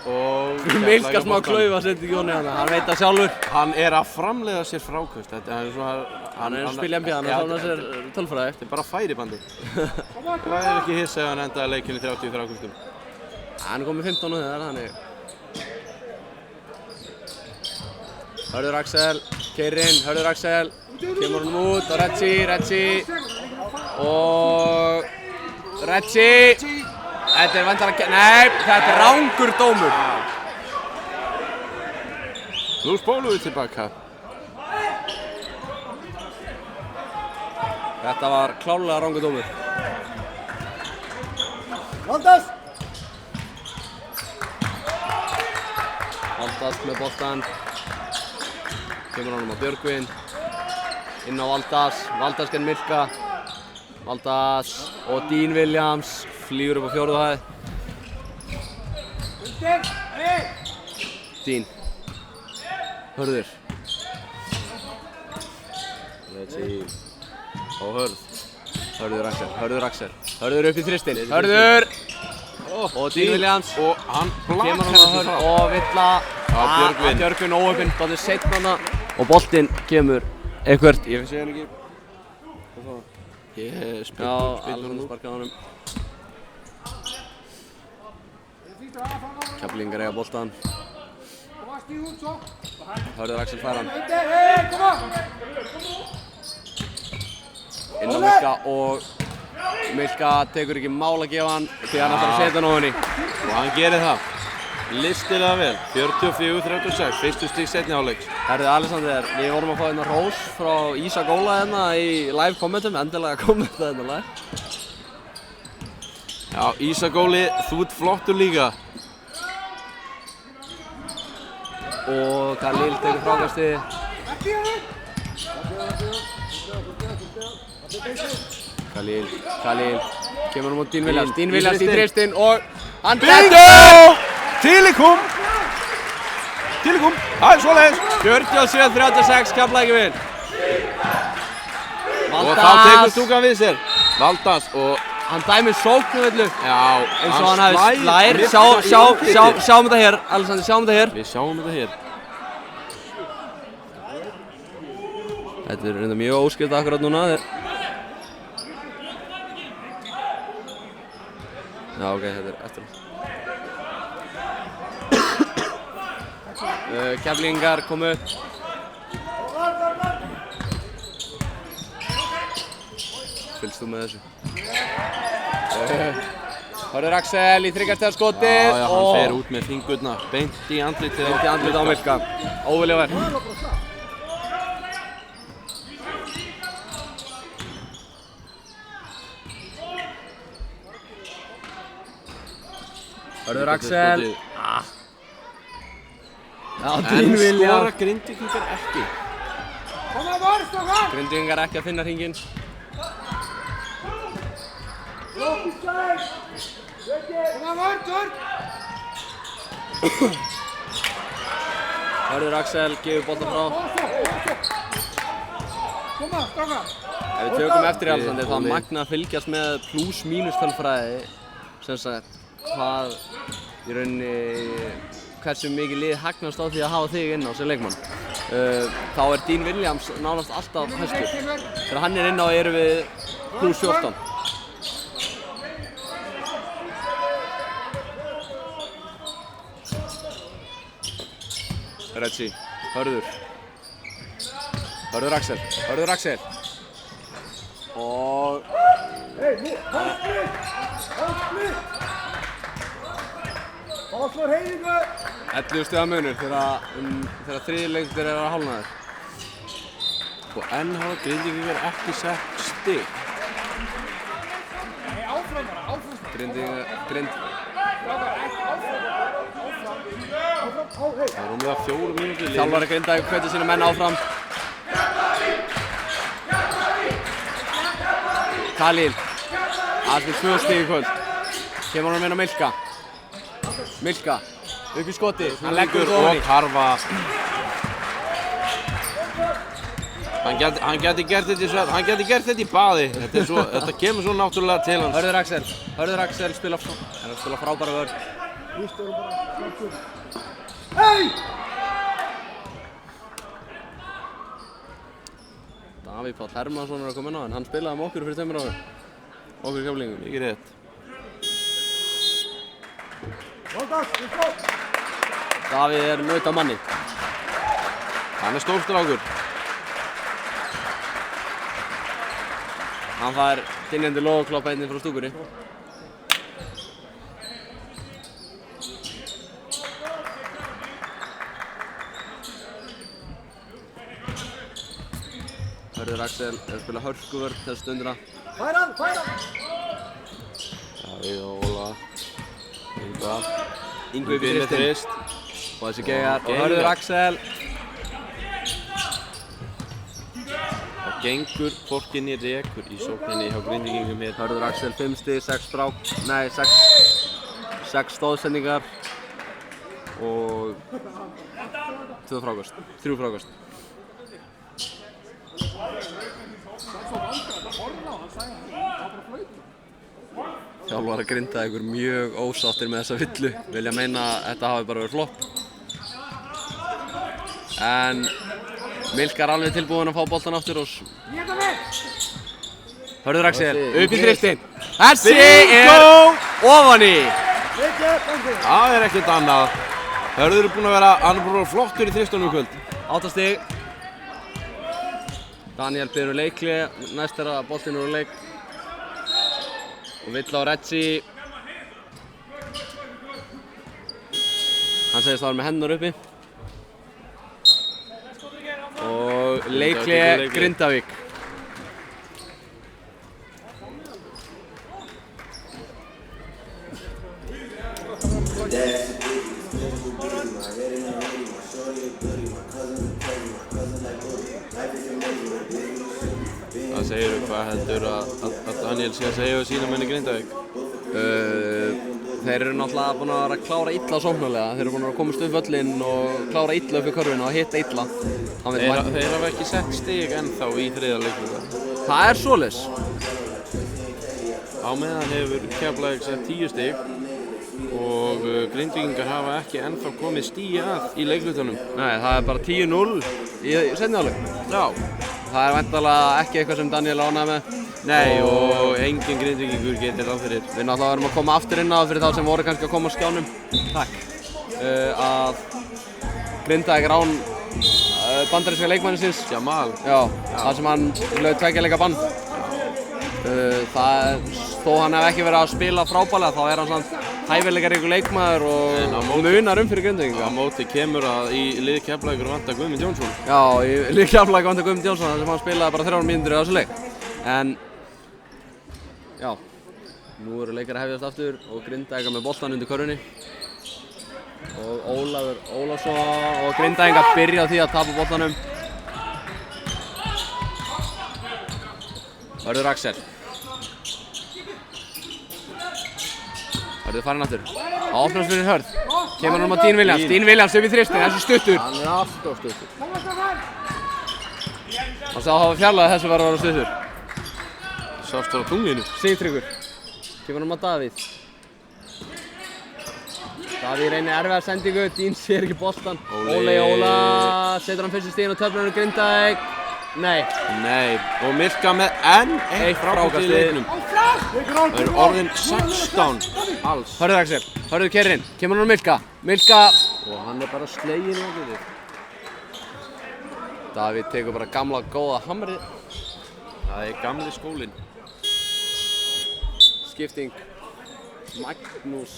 Og Milka smá klaufa sendi Jóni hann. Hann veit það sjálfur. Hann er að framleiða sér frákast. Þetta er svona... Hann er að spila NBA, hann er svona sér tölfræði. Þetta er bara færibandi. Það er ekki hissa ef hann endaði leikinn í 30 frákastum. Hann er komið 15 nú þegar, þannig. Hörður Axel, keyrir inn, Hörður Axel. Kemur hann út og Retsi. Og Retsi. Þetta er vantanlega, nei, þetta er rangur dómur. Nú spólum við tilbaka. Þetta var klárlega rangur dómur. Valdas! Valdas með boltan. Kemur honum á Björgvin. Inn á Valdas. Valdas genn Milka. Valdas og Dean Williams flýgur upp á 4. hæð. Dean. Hörður. Retsi. Og Hörð. Hörður Axel. Hörður upp í þristinn. Hörður! Og Dean Williams. Og hann Kemur blakar hann á Hörð og Villa. Björgvin. Björgvin óöfinn, dálítið seinna hana. Og boltinn kemur eitthvert. Ég sé hann ekki. Ég Já, spilur alveg hann út. sparkað honum. Keflingar eiga boltan. Hörður Axel fær hann. Inn á Milka og Milka tekur ekki mál að gefa hann því hann ætlar að setja hann ofan í. Og hann gerir það. Listilega vel. 44-36. Fyrstu stík seinni hálfleiks. Herðu Alexander, við vorum að fá hérna hrós frá Ísak Óla hérna í live kommentum, endilega kommenta hérna live. Já, Ísak Óli, þú ert flottur líka. Og Khalil tekur frákastið. Khalil, kemur hann á Dean Williams. Dean Williams í þristinn og hann dettur! Tílikum! Það er svoleiðis! 47-36, Keflavík vinn. Og þá tekur stúkan við sér. Valdas og... Hann dæmir sóknarvellu Já, eins og hann hafi slær. Sjáum þetta hér, Alexander, sjáum þetta hér. Við sjáum þetta hér. Þetta er reynda mjög óskipt akkurat núna. Já, ok, þetta er eftir. Keflingar komu upp. Fylgst þú með þessu? Hörður Axel í þriggjarstegar skotið. Já, hann fer út með fingurna. Beint í andlitið á Milka. Óvilja verð. Hörður Axel. Já, Dean En Williams. skora Grindvíkingar ekki. Grindvíkingar ekki að finna hringinn. Hörður Axel gefur boltan frá. Ef við tökum eftir í Alexander þá er magnað að fylgjast með plus-mínus tölfræði sem sagt hvað í rauninni hversu mikið lið hagnast á því að hafa þig inn á sem leikmann. Þá er Dean Williams nánast alltaf hæstur. Þegar hann er inn á erum við plus 14. Reggie, Hörður Axel og Báslur heiðingu! 11 stiga munur þegar þriðji leikur er að hálfna þér. Og enn hafa Grindvíkingar ekki sett stig. Nei, áfram bara, áfram. Það er rúmlega 4 mínútur liðin. Þjálfari Grindavík hvetur sína menn áfram. Khalil, aðeins með 2 stig í kvöld. Kemur hann að minna Milka. Milka, upp í skoti, hann leggur út ofan í. Og Karfa. Hann geti gert þetta í baði. Þetta kemur svo náttúrulega til hans. Hörður Axel spila frábæra vörn. Hei! Davíð Páll Hermannsson er að koma inn á en hann spilaði með okkur fyrir 2 árum. Okkur Keflvíkingum. Mikið rétt. Davíð er naut af manni. Hann er stórstrákur. Hann fær dynjandi logokloppa einnig frá stúkunni. Hörður Axel er að spila hörkuvörn þessu stundina. Færa hann! Davíð og Óla. Yngvi upp í þrist. Og þessi Geigar og Hörður Axel. Það gengur hvorki né rekur í sókninni hjá Grindvíkingum hér. Hörður Axel 5 stig, 6 stóðsendingar og 3 frákast. Þjálfari Grindavíkur mjög ósáttir með þessa villu. Vilja meina að þetta hafi bara verið flopp. En Milka er alveg tilbúinn að fá boltan aftur og Hörður Axel upp í þristinn. Þessi er ofan í. Það er ekkert annað. Hörður er búinn að vera flottur í þristunum í kvöld. 8 stig. Daniel byrður leikli næst þegar boltinn úr leik. Og vill á Reggie. Hann segist að það var með hendur uppi. Og leikli Grindavík. Hvað segirðu, hvað heldur að Daniel sé að segja við sína menn í Grindavík? Þeir eru náttúrulega búin að vera að klára illa sóknarlega. Þeir eru búin að komast upp völlinn og klára illa upp í körfuna og hitta illa. Þeir hafa ekki sett stig ennþá í þriðja leikluta. Það er svoleiðis. Á meðan hefur Keflavík sett 10 stig og Grindvíkingar hafa ekki ennþá komið stigi að í leiklutunum. Nei, það er bara 10-0 í seinni hálfleik. Já. Það er væntanlega ekki eitthvað sem Daniel ánægði með. Nei, og engin Grindvíkingur getur ráð fyrir. Við náttúrulega verðum að koma aftur inn á það fyrir þá sem voru kannski að koma á skjánum. Takk. Að Grindavík rán bandaríska leikmanninsins. Jamal. Já, þar sem hann laut 2 leika bann. Þó hann hef ekki verið að spila frábærlega, þá er hann samt hæfileikaríkur leikmaður og munar fyrir Grindvíkinga. Á móti kemur að í lið Keflavíkur vantar Guðmund Jónsson. Já, í lið Keflavíkur vantar Guðmund Jónsson þar sem hann spilaði bara 3 mínútur í þessu leik. En, já, nú eru leikar að hefjast aftur og Grindavík með boltan undir körfunni. Og Ólafur Ólafsson og Grindavík byrja á því að tapa boltanum. Hörður Axel. Hörður farin aftur. Á opnast fyrir Hörð. Kemur hann á Dean Williams. Dean Williams upp í þristin, þessu stuttur. Hann alltaf stuttur. Hann sagði að hafa fjarlæði þessu var að vera stuttur. Sást þér á tunglinu. Sigtryggur. Kemur hann á Davíð. Davíð reynir erfiða sendingu, Dean sér ekki boltan. Óla setur hann fyrstu stíðin á töflunum Grindavík. Nei. Og Milka með enn eitt frákast í leiknum. Það eru orðin 16 alls. Hörður Axel, Hörður keyrir inn. Kemur hann á Milka. Milka. Og hann er bara sleginn á því. Davíð tekur bara gamla góða hamrið. Það er gamli skólinn. Skipting. Magnús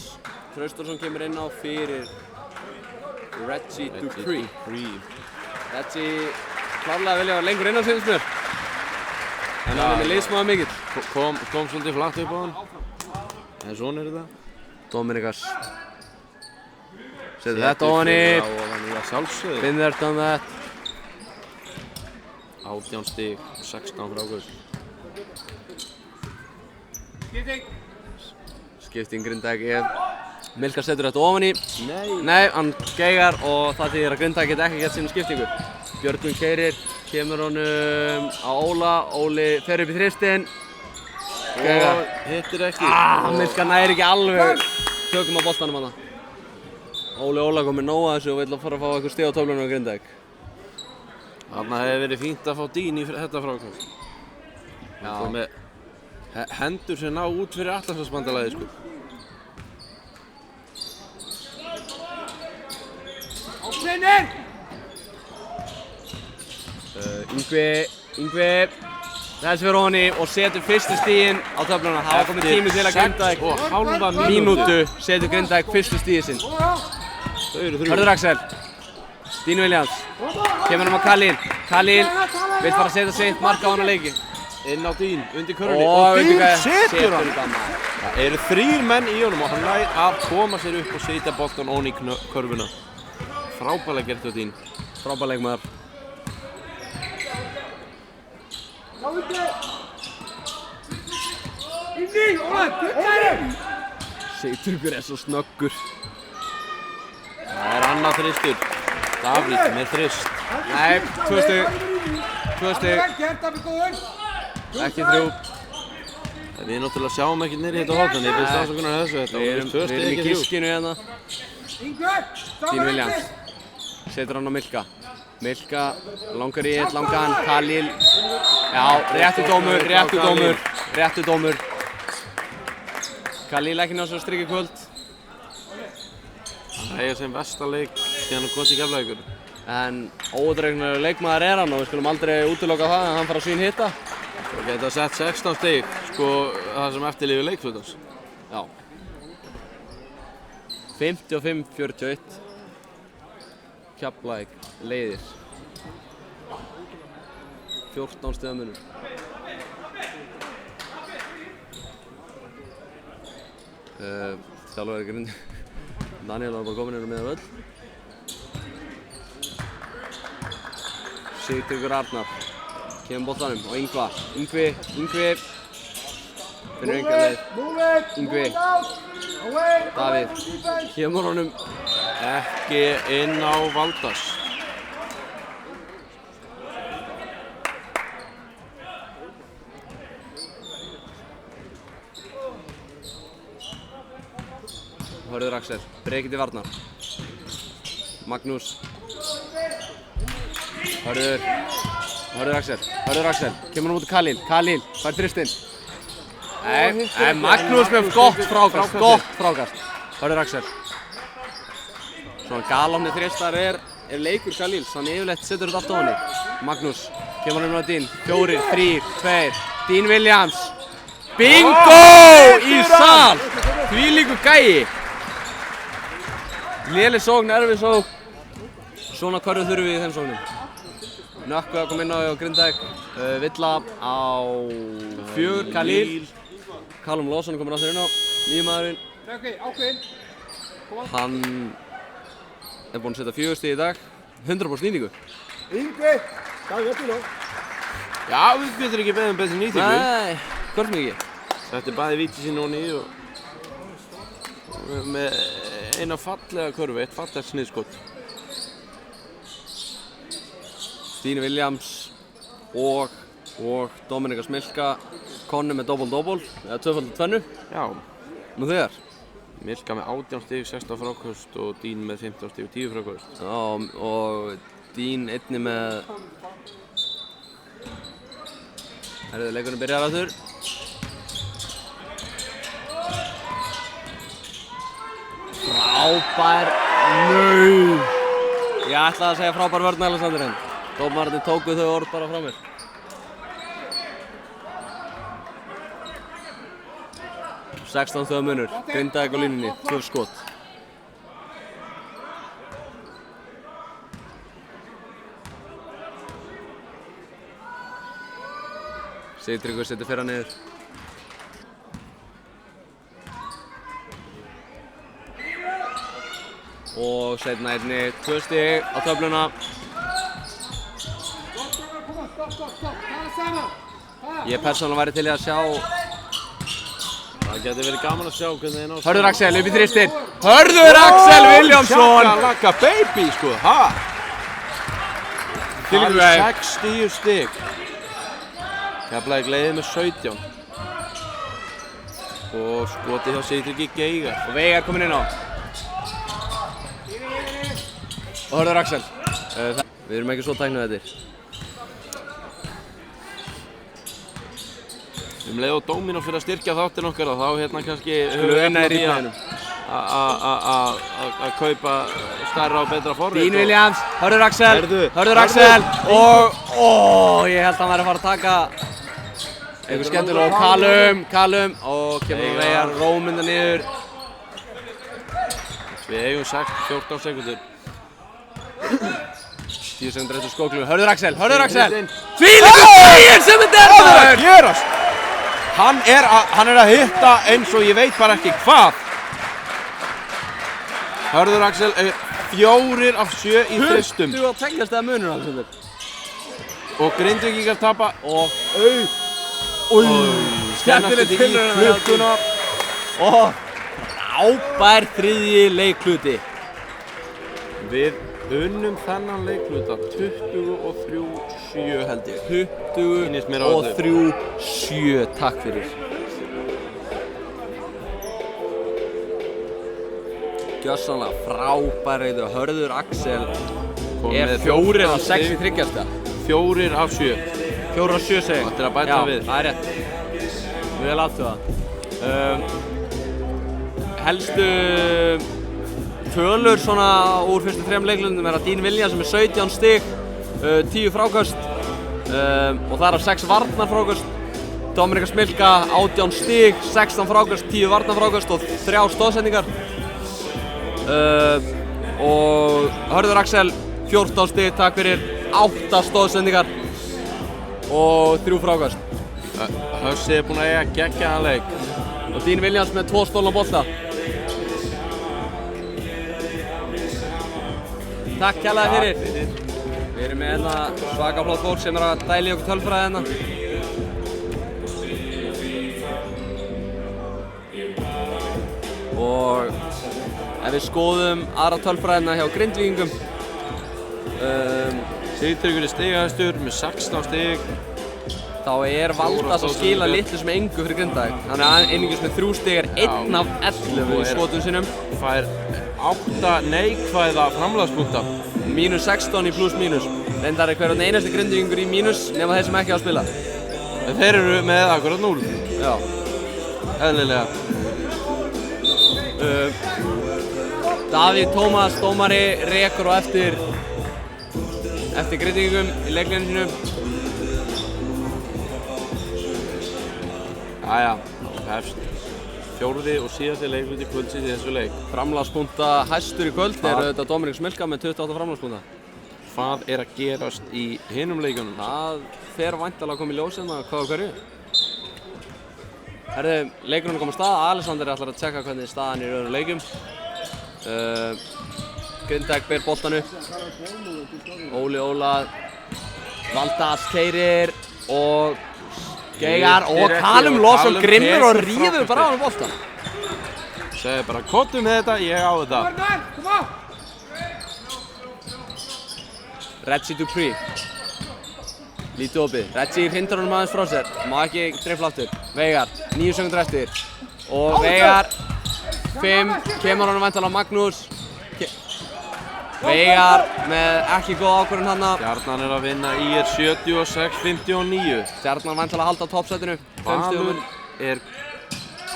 Traustason kemur inn á fyrir Reggie Dupree. Reggie klárlega vilja vera lengur inn á finnst mér. En hann er með liðsmaður mikill. Kom svolítið flatt upp á hann. En svona er þetta. Dominikas. Setur þetta ofan í. Been there, done that. 18 stig, 16 frákast. Skipting Grindavík. Milka setur þetta ofan í. Nei, hann geigar og það þýðir að Grindavík geti ekki gett sína skiptingu. Björgvin keyrir, kemur honum á Óla. Óli fer upp í þristinn. Geigar. Og hittir ekki. Milka næri ekki alveg tökum á boltanum hana. Óla kom með nóga þessu og vill að fara að fá eitthvað stig á töflunum á Grindavík. Þarna hefði verið fínt að fá Dean í þetta frákast. Já. Með hendur sem ná út fyrir Atlantshafsbandalagið sko. Yngvi þessi fyrir honi og setur fyrstu stiginn á töfluna. Það var komið tími til að Grindavík og hálfa mínútu setur Grindavík fyrstu stiginn sinn. Hörður Axel. Dean Williams. Kemur hann á Khalil. Khalil vill fara að setja sitt mark á hann að leiki. Inn á Dean, undir körfunni. Og Dean setur hann. hann. Það eru 3 menn í honum og hann nær að koma sér upp og setja boltan ón í körfuna. Frábærlega gert á Dean. Frábær leikmaður. Sigtryggur er svo snöggur. Það er annað þristur. Davíð með þrist. Nei, 2 stig. Ekki 3. Við náttúrulega sjáum ekki niður í þetta hótt, en ég byrst afsökunar þessu. Þetta Við voru 2 stig erum í ekki 3. kiskinu hérna. Dean Williams. Setur hann á Milka. Milka langar í eitt langan. Khalil. Já, réttu dómur. Khalil ekki ná svo strikki kvöld. Það eiga sem vestaleik síðan hann kom til Keflavíkur. En óútreiknanlegur leikmaður er hann og við skulum aldrei útiloka það að hann fara að sín hitta. Og geta sett 16 stig, sko, það sem eftirlifir leikflutans. Já. 55-41. Keflavík leiðir. 14 stiga munur. Þjálfari Grindavík. Daniel var bara komin inn á miðan völl. Sigtryggur Arnar. Kemur boltanum og Yngvi. Finnur enga leið. Yngvi. Davíð. Kemur honum. Ekki inn á Valdas. Hörður Axel, breykið til varnar. Magnús. Hörður Axel. Kemur hann út til Khalil. Khalil, fær þristinn. Nei, Magnús með gott frákast. Hörður Axel. Svona galopni þristar er leikur Khalils, hann yfirleitt setur þetta allt á henni. Magnús, kemur hann á Dean. 4, 3, 2, Dean Williams. Bingo! Í sal! Þvílíkur gæi. Léleg sókn, erfið sókn. Svona hverju þurfum við í þeim sóknum. Nökkvi að koma inn á Grindavík. Villa á 4, Khalil. Callum Lawson komur aftur inn á, nýju maðurinn. Hann er búinn að setja 4 stig í dag. 100% nýtingu. Já, við getum ekki beðið betri nýtingu. Nei, hvort mikið? Þetta er bæði víti sín og nýju og með eina fallega körfu, eitt fallega sniðskot. Stíni Williams og Dominika Smilka konni með double-double, eða 2x2. Já. Nú þegar. Milka með 18 stig, 16 frákast og Dín með 15 stig og 10 frákast. Já, og Dín einni með... Herðu, leikurinn byrjar aftur. Frábær... Nei! Ég ætlaði að segja frábær vörn Alexander henn. Dómararnir tóku þau orð bara frá mér. Sextán stöða munur, Grindavík á línunni, 12 skot. Sigtryggur setur fyrra niður. Og seinna einni 2 stig á töfluna. Ég persónulega væri til í að sjá. Það getur verið gaman að sjá hvernig þeir ná. Hörður Axel upp í þristinn. Hörður Axel Viljámsson! Shakalaka baby sko, ha? Til Það ykkur veginn. 60 stig. Keflavík leiðir með 17. Og skotið hjá Sigtryggi Geigar. Og Veigar kominn inn á. Og Hörður Axel. Við erum ekki svo tæknuð þetta. Leið og Dóminó fyrir að styrkja þáttinn okkar og þá hérna kannski Skulum við vinna í ríknæðinum. að kaupa stærra og betra forrit. Dín Williams, Hörður Axel, Heyrðu, Hörður Axel og ég held að hann væri að fara að taka einhver skemmtilega og Callum og kemur Veigar rómynda niður. Við eigum 14 sekundur. 10 sekundur eftir skóklu, Hörður Axel! Þvílíkur stiginn sem þetta er maður! Hvað er að gerast? Hann er að hitta eins og ég veit bara ekki hvað. Hörður Axel 4 af 7 í þristum. 22 stiga munur Alexander. Og Grindvíkingar tapa og Skemmtileg tilraun í klukkuna. Og frábær þriðji leikhluti. Við unnum þennan leikluta 23-7 held ég. 23-7, takk fyrir. Gjörsamlega frábær reyður. Hörður Axel er 4 af 6 í þryggjasta. 4 af 7. 4 af 7 segi ég. Þetta er að bæta við. Já, það er rétt. Vel aftur það. Helstu tölur svona úr fyrstu 3 leiklundum er að Dín Williams sem er 17 stig, 10 fráköst og það er af 6 varnarfráköst. Dominika Smilka 18 stig, 16 fráköst, 10 varnarfráköst og 3 stoðsendingar. Og Hörður Axel 14 stig, takk fyrir, 8 stoðsendingar og 3 fráköst. Hössi er búinn að eiga geggjaðan leik. Og Dín Williams með 2 stólna bolta. Takk kærlega fyrir. Við erum með hérna svaka flott fólk sem er að dæla í okkur tölfræði hérna. Og ef við skoðum aðra tölfræðina hjá Grindvíkingum. Sigtryggur er stigahæstur með 16 stig. Þá er Valdas að skila litlu sem engu fyrir Grindavík. Þannig að einungis með 3 stig er 1 af 11 í skotum sinum. Fær 8 neikvæða framlagspunkta. Mínus 16 í pluss mínus. Reyndar er hverjum einasti Grindvíkingur í mínus nema þeir sem ekki á að spila. Þeir eru með akkurat 0. Já. Eðlilega. Davíð Tómas, dómari, rekur á eftir Grindvíkingum í leikliðinu sínum. Jæja, hefst 4. og síðasti leikluti kvöldsins í þessu leik. Framlagspunkta hæstur í kvöld er auðvitað Dominika Smilka með 28 framlagspunkta. Hvað er að gerast í hinum leikunum? Það fer væntanlega að koma í ljós hérna hvað og hverju. Herðu, leikurinn er komið af stað. Alexander ætlar að tjekka hvernig staðan er í öðrum leikum. Grindavík ber boltan upp. Óli Óla, Valdas keyrir og Geigar og Callum Lawson grimmur og rífur bara á hann boltan. Segði bara, kottum með þetta, ég á þetta. Reggie Dupree. Lítið opið. Reggie hindrar honum aðeins frá sér. Má ekki dreifla aftur. Veigar, 9 sekúndur eftir. Og Veigar, 5, kemur honum væntanlega Magnús. Veigar með ekki góð ákvörðun þarna. Stjarnan er að vinna IR 76-59. Stjarnan væntanlega að halda á toppsætinu. Valur er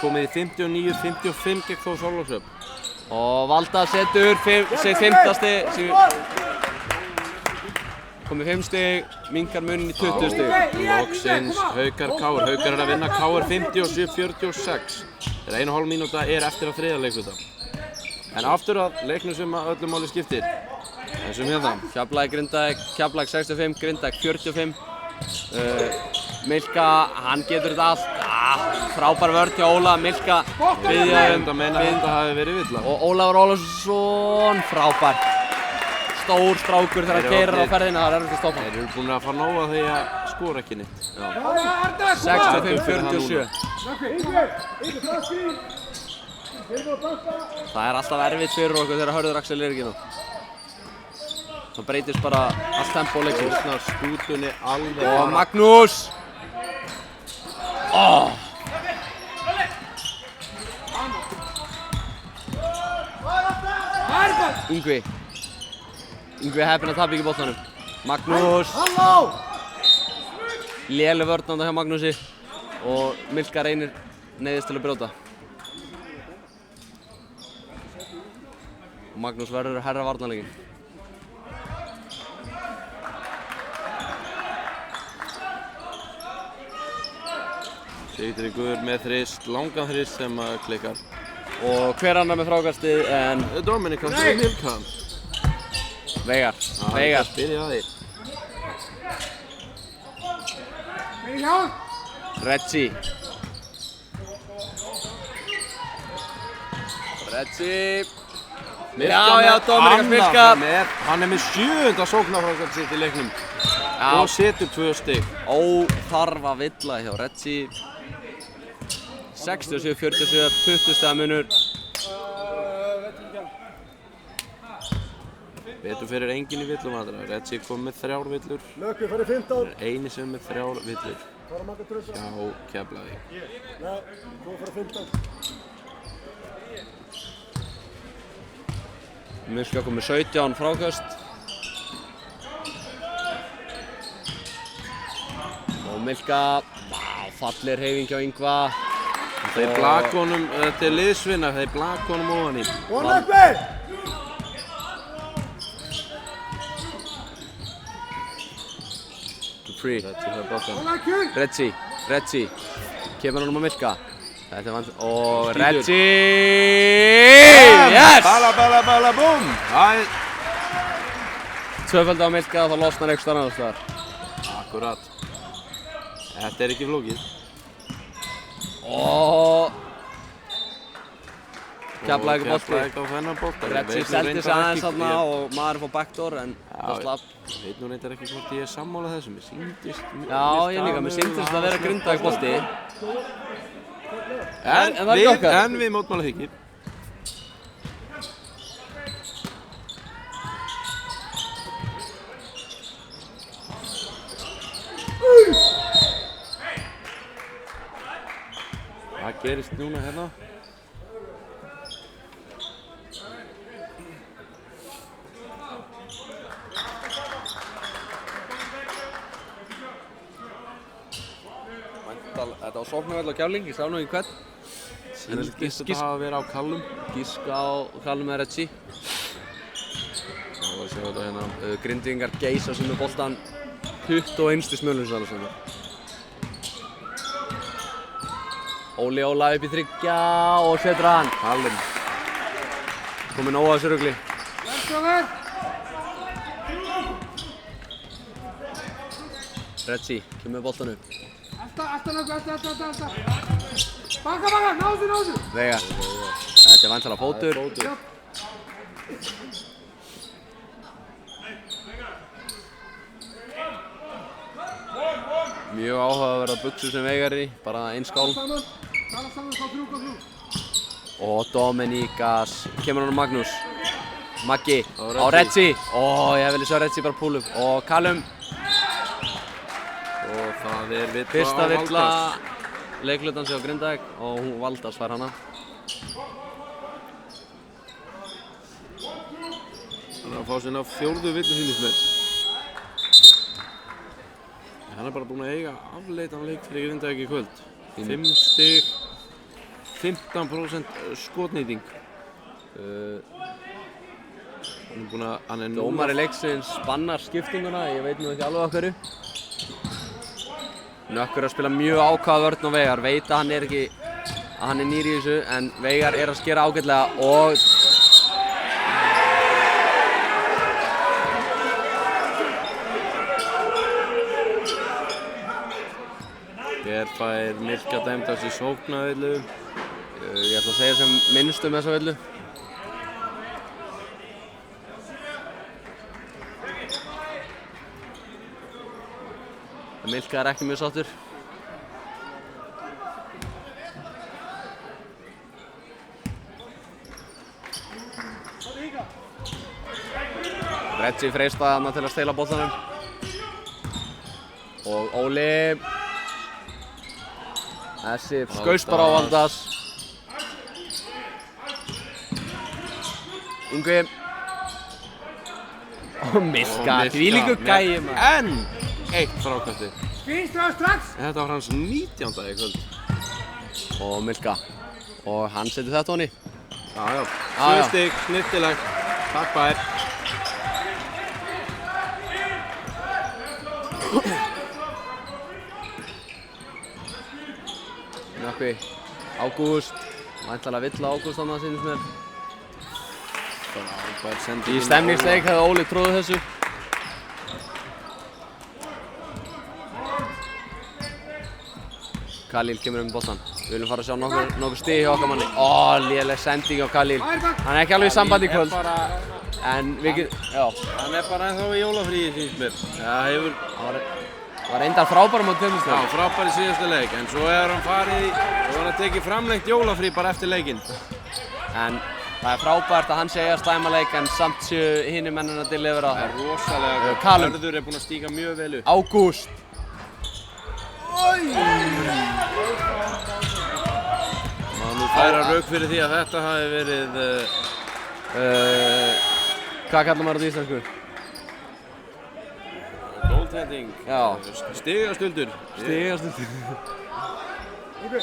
komið í 59-55 gegn Þór Sólhólmshöfn. Og Valda setur sitt 5. stig. Komið 5 stig, minkar munin í 20 stig. Loksins Haukar KR. Haukar er að vinna KR 57-46. Þegar 1,5 mínúta er eftir að þriðja leikluta. En aftur að leiknum sem að öllu máli skiptir. Þessum hérna. Keflavík Grindavík, Keflavík 65, Grindavík 45. Milka, hann getur þetta allt. Frábær vörn hjá Óla, Milka biðja Þetta meina að þetta hafi verið villa. Og Ólafur Ólafsson, frábær. Stór strákur þegar hann keyrir á ferðina, það er erfitt að stoppa. Þeir eru búin að fara nóga þegar að skora ekki neitt. 65-47. Það er alltaf erfitt fyrir okkur þegar Hörður Axel er ekki nú. Það breytist bara allt tempo á leiksins. Þessnar stútunni alveg. Og Magnús! Yngvi heppinn að tapa ekki boltanum. Magnús! Léleg vörn hjá Magnúsi. Og Milka reynir neyðist til að brjóta. Og Magnús verður að herra varnarleikinn. Sigtryggur með þrist, langan þrist sem klikkar. Og hver annar með frákastið en Dominik Milka. Veigar. Veigar. Byrja að því. Reggie. Reggie. Já, Dominik Milka. Hann er með 7. sóknarfrákast sitt í leiknum. Og setur 2 stig. Óþarfa villa hjá Reggie. 67-47, 20 stiga munur. Betur fyrir enginn í villum aðra. Reggie kom með 3 villur. Lökku fyrir 15. Eini sem með 3 villur. Fara marga trösta. Hjá Keflavík. Nei, þú fyrir 15. Milka kom með 17 frákast. Og Milka, fallir hreyfing hjá Yngva. Þeir blaka honum, þetta er liðsvinna, þeir blaka honum ofan í. Og lökku! Dupree. Og lökku! Reggie. Kemur honum á Milka. Þetta er vann. Og Reggie! Yes! Bala, búm! Tvöfaldi á Milka og þá losnar einhvers annars staðar. Akkurat. Þetta er ekki flókið. Og Keflavík bolti. Keflavík á þennan bolta. Reggie seldi sig aðeins þarna og maður fór backdoor en það slapp. Ég veit nú reyndar ekki hvort ég er sammála þessu. Mér sýndist... Já, ég líka. Mér sýndist að vera Grindavík bolti. En það er ekki okkar. En við mótmála þykir. Hvað gerist núna hérna? Þetta var sóknarvöll á Keflavík, ég sá nú ekki hvern. Sýndist þetta hafa verið á Kallum. Gíska á Kallum með Reggie. Og sjá þetta hérna. Grindvíkingar geisa sem með boltan 21 smölun svona svona. Óli Óla upp í 3 og setur hann. Kallum. Kominn óa þessu rugli. Reggie kemur með boltan upp. Alltaf. Baka, náðu. Veigar. Þetta er væntanlega fótur. Mjög áhugaverðar buxur sem Veigar í, bara einn skál. Og Dominíkas, kemur hann Magnús. Maggi á Reggie. Reggie. Ég vilja sjá Reggie bara púl upp. Og Callum. Og það villa Fyrsta á villa Valdas. leiklutansi á Grindavík og hún Valdas fær hana. Hann að fá sinna 4. villu sýnismenn. Hann bara búinn að eiga afleitan leik fyrir Grindavík í kvöld. 5 stig, 15% skotnýting. Hann er Dómari leiksins bannar skiptinguna, ég veit nú ekki alveg af hverju. Nökkur að spila mjög ákvaða vörn og Veigar, veit að hann er ekki, að hann er nýr í þessu, en Veigar er að skera ágætlega og Hér fær Milka dæmt á sig sóknarvillu. ég ætla að segja sem minnst þessa villu. Milka er ekki mjög sáttur. Reggie freistað hana til að stela boltanum. Og Óli. Þessi skaust bara á Valdas. Yngvi. Og Milka, þvílíkur gæi maður. En eitt frákasti. Skýrstrá strax! Þetta var hans 19. í kvöld. Og Milka. Og hann setur þetta honni. Já. Já. 2 stig, snittilegt. Takk bær. Nökkvi. Ágúst. Væntanlega vill Ágúst annað sýnist mér. Frábær sending. Í stemningsleik hefði Óli trúið þessu. Khalil kemur boltan. Við viljum fara að sjá nokkur stig hjá okkar manni. Léleg sending á Khalil. Hann er ekki alveg í sambandi í kvöld. En við getum, já. Hann er bara ennþá í jólafríi, finnst mér. Hann var reyndar frábær mót Tindastóls. Já, frábær í síðasta leik. En svo er hann farið og hann tekið framlengt jólafrí bara eftir leikinn. En það er frábært að hann sé að stæma leik en samt séu hinir mennina til yfir að Það er rosalega gott. Callum. Hörður er búinn að stíga mjög vel upp. Ágúst. Má nú færa rauk fyrir því að þetta hafi verið Hvað kallar maður þetta í íslensku? goaltending. Já. Stigastuldur. Stigastuldur. Ok.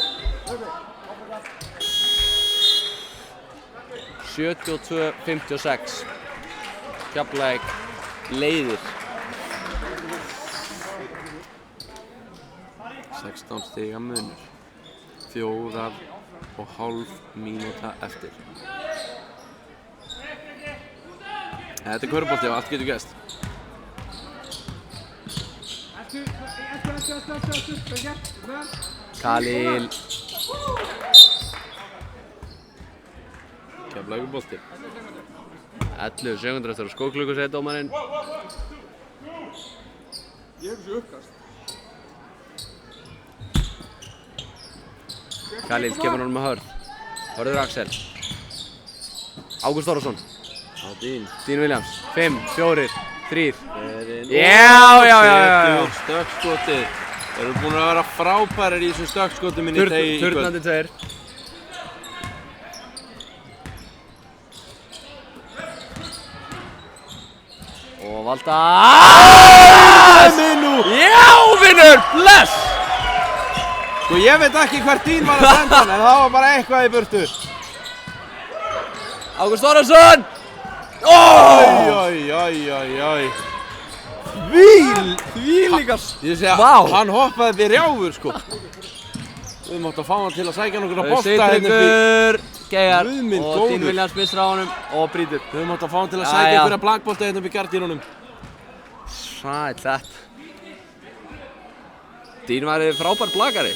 72-56. Keflavík leiðir. 16 stiga munur. 4,5 mínúta eftir. Þetta er körfubolti og allt getur gerst. Khalil. Keflavíkurbolti. 11 sekundur eftir að skóklukku segir dómarinn. Khalil kemur honum með hörð. Hörður Axel. Ágúst Þórðarsson. Á Dín. Dean Williams. 5, 4, 3. Já. Já. Setur stökkskotið. Þeir eru búin að vera frábærir í þessum stökkskotum minni í kvöld. Turnandi 2. Og Valdas! Já, vinnur! Bless! Sko ég veit ekki hvert Dín var að senda hann, en það var bara eitthvað í burtu. Ágúst Þórðarsson! Oj. Þvílíkast! Ég segja, hann hoppaði við rjáfur sko. Við máttum að fá hann til að sækja nokkur að bolta hérna upp í... Sigtryggur, Geigar Guð minn og góður. Dean Williams missir á honum og brýtur. Við máttum að fá hann til að sækja ykkur að blankbolta hérna upp í gardínunum. Sæll þetta. Dean var frábær blakari.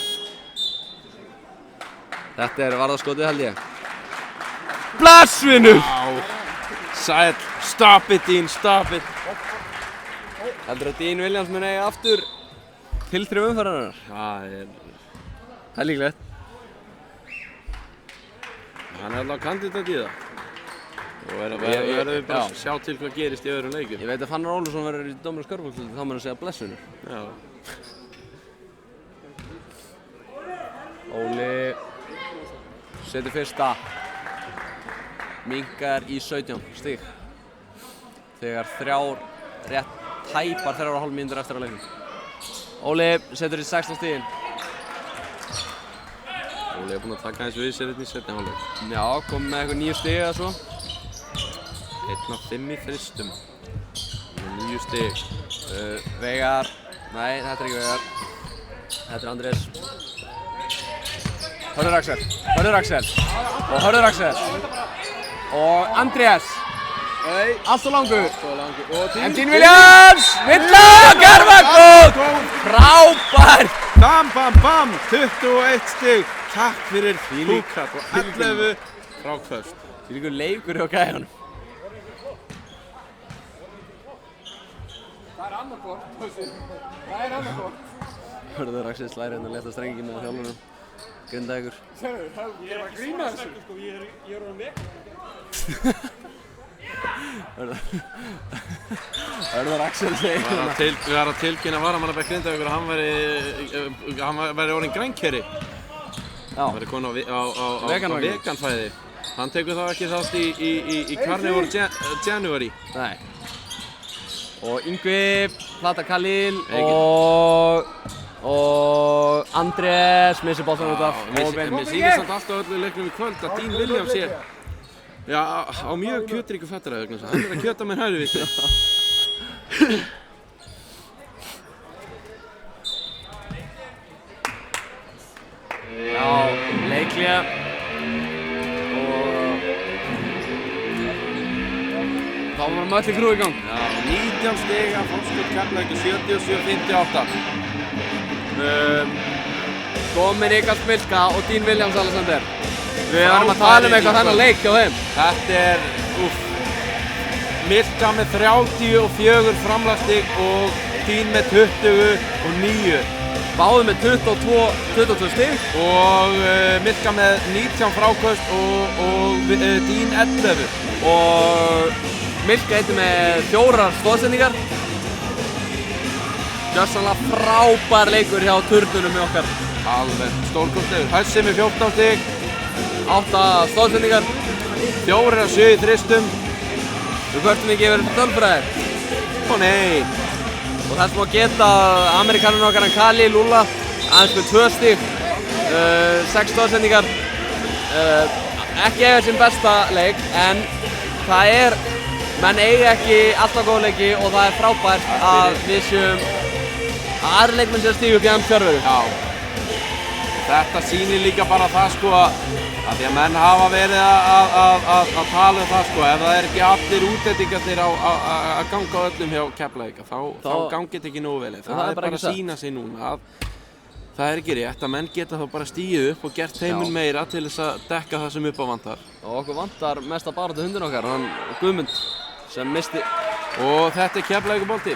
Þetta er varðarskotið held ég. Bless, vinnur! Sæll, stop it Dín, stop it. Heldur að Dean Williams mun eiga aftur til 3 umferðarinnar? Það Það er líklegt. Hann alltaf kandidat í það. Og verðum við bara að sjá til hvað gerist í öðrum leikjum. Ég veit að Fannar Ólafsson verður í dómur skörfbólti, þá mun hann segja blessunur. Já. Óli setur fyrsta. Minkar í 17 stig. Þegar rétt tæpar 3,5 mínútur eftir að leiknum. Óli setur í 16 stigin. Óli búinn að taka eins við sér í seinni hálfleik. Já, kom með eitthvað 9 stig eða svo. 1 af 5 í þristum. 9 stig. Veigar, nei þetta er ekki Veigar. Þetta er Andrés. Hörður Axel. Og Hörður Axel. Og Andrés. Allt og langur. En Dean Williams. Villa, Garðagóð. Frábær. Bam, bam, bam. 21 stig. Takk fyrir Húkall og 11 frákvöst. Því líkur leikur hjá gæjanum. Hörður Axel slæri hérna létta strengi með þjálfunum. Grindavíkur. Ég er að grína þessu. Sko, ég er orðinn vegan. Hörður Axel segir hérna. Við varum að tilkynna varamannabekk Grindavíkur að hann væri orðinn grænkeri. Já. Hann væri komin á veganfæði. Hann tekur þá ekki þátt í Carnivore January. Nei. Og Yngvi, Plata Khalil og Andrés missir boltan út af. Mér sýnir samt alltaf öllu leiknum í kvöld að Dean Williams sé á mjög kjötríku fötteræði vegna þess að hann að kjöta með hægri visti. Já, leiklega og þá var Mölli Krú í gang. Já, 19 stig af fólkskut Keflavíkur 77-58. Dominika Smilka og Dean Williams Alexander. Við varum að tala eitthvað þennan leik hjá þeim. Þetta er, Milka með 34 framlagsstig og Dean með 29. Báðir með 22 stig. Og Milka með 19 fráköst og Dean 11. Og Milka heitir með 4 stoðsendingar. Gjörsamlega frábær leikur hjá turnunum hjá okkar. Alveg stórkostlegur. Hössi með 14 stig. 8 stoðsendingar. 4 af 7 í þristum. Við kvörtum ekki yfir tölfræðir. Ó nei. Og þess má geta Amerikaninn okkar hann Kali, Lula, aðeins með 2 stig, 6 stoðsendingar. Ekki eiga sinn besta leik, en það menn eiga ekki alltaf góð leiki og það er frábært að við séum að aðri leikmenn séu að stíga upp í hans fjárveru. Já. Þetta sýnir líka bara það sko að því að menn hafa verið að tala um það sko, ef það er ekki allir útlendingarnir að ganga á öllum hjá Keflavík þá gangi þetta ekki nógu vel. Það er bara að sýna sig núna að það er ekki rétt að menn geta þá bara stíið upp og gert heiminn meira til þess að dekka það sem upp á vantar. Og okkur vantar mest að baráttu hundin okkar, hann Guðmund sem misti. Og þetta er Keflavíkurbolti.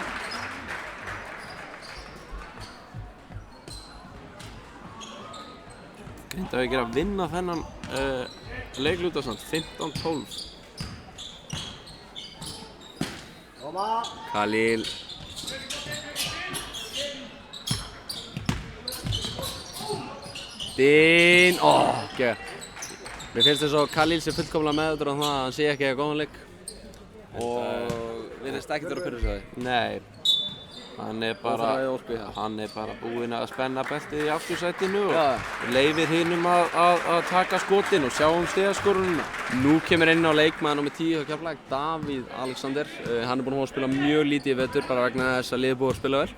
Grindavík er að vinna þennan leikluta samt, 15-12. Khalil. Dean, ok. Mér finnst þess að Khalil sé fullkomlega meðutur á það að hann sé ekki eitthvað góðan leik. Og virðist ekkert vera að pyrra sig á því. Nei. Hann er bara búinn að spenna beltið í aftursætinu og leyfir hinum að taka skotin og sjá stigaskorunina. Nú kemur inn á leikmaður nr. 10 hjá Keflavík, Davíð Alexander. Hann er búinn að spila mjög lítið í vetur bara vegna þess að liðið búið að spila vel.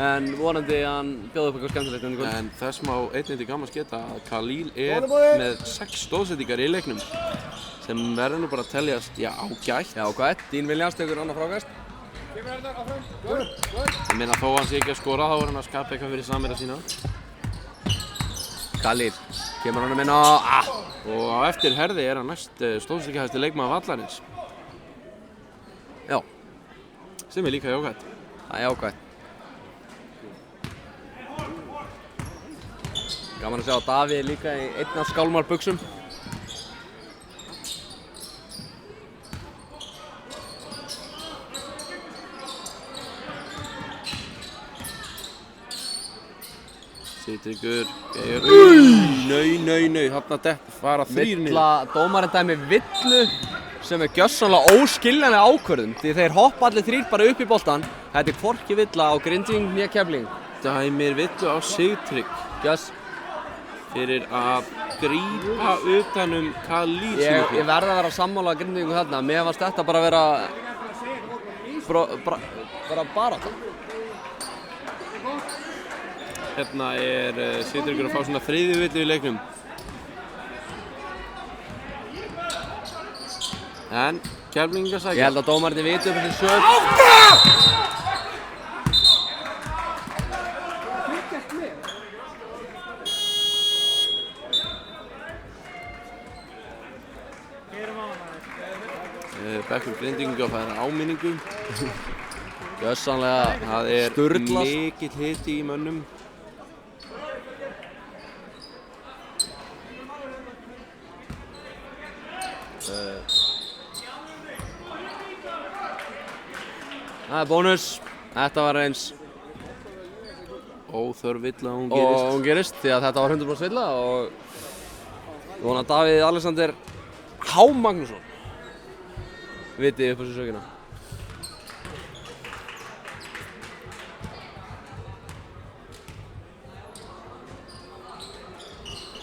En vonandi hann bjóði upp eitthvað skemmtilegt inn í kvöld. En þess má einnig til gaman sketa að Khalil er með 6 stóðsendingar í leiknum sem verður nú bara að teljast, ágætt. Já, ágætt. Dean Williams tekur annað frákast. Ég meina þó hann sé ekki að skora, þá er hann að skapa eitthvað fyrir samherja sína. Khalil, kemur honum inn á, Og á eftir herði er hann næst stóðsendingahæsti leikmaður vallarins. Já. Sem er líka jákvætt. Það er jákvætt. Gaman að sjá Davíð líka í einn af skálmarbuxum. Sigtryggur Nau, þarna fara 3 niður. Villa, dómarinn dæmi villu sem gjörsamlega óskiljanleg ákvörðun því þeir hoppa allir 3 bara upp í boltan. Þetta hvorki Villa á Grindvíking né Keflavík. Dæmir villu á Sigtrygg fyrir að grípa utan Khalid. Ég verð að vera sammála Grindvíkingu þarna. Mér fannst þetta bara vera baráttu. Hérna Sigtryggur að fá svona 3. villu í leiknum. En Keflvíkingar sækja. Ég held að dómarinn viti upp þessi sög. Bekkur Grindvíkinga fær áminningu. Gjörsamlega Það er sturlast. mikill hiti í mönnum. Það er bónus. Þetta var eins Óþörf villa hún og gerist. hún gerist því að þetta var 100% villa og ég vona að Davíð Alexander H. Magnússon viti upp þessu sögina.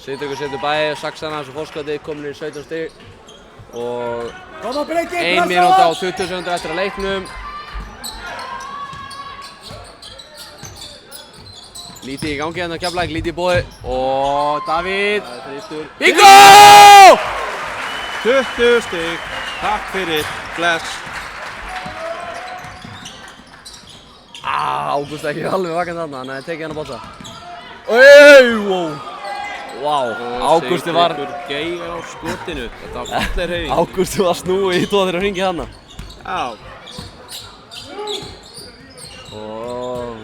Sigtryggur setur bæði saxana hans og fórskotið komin í 17 stig og 1 mínúta og 20 sekúndur eftir að leiknum. Lítið í gangi hérna á Keflavík, lítið í boði og Davíð Bingo! 20 stig, takk fyrir, bless. Ágúst ekki alveg vakandi þarna, hann hefði tekið hann að bolta. Wow, Ágústi var Geigar á skotinu, þetta var falleg hreyfing. Ágústi var snúið í 2-3 hringi þarna. Já. Og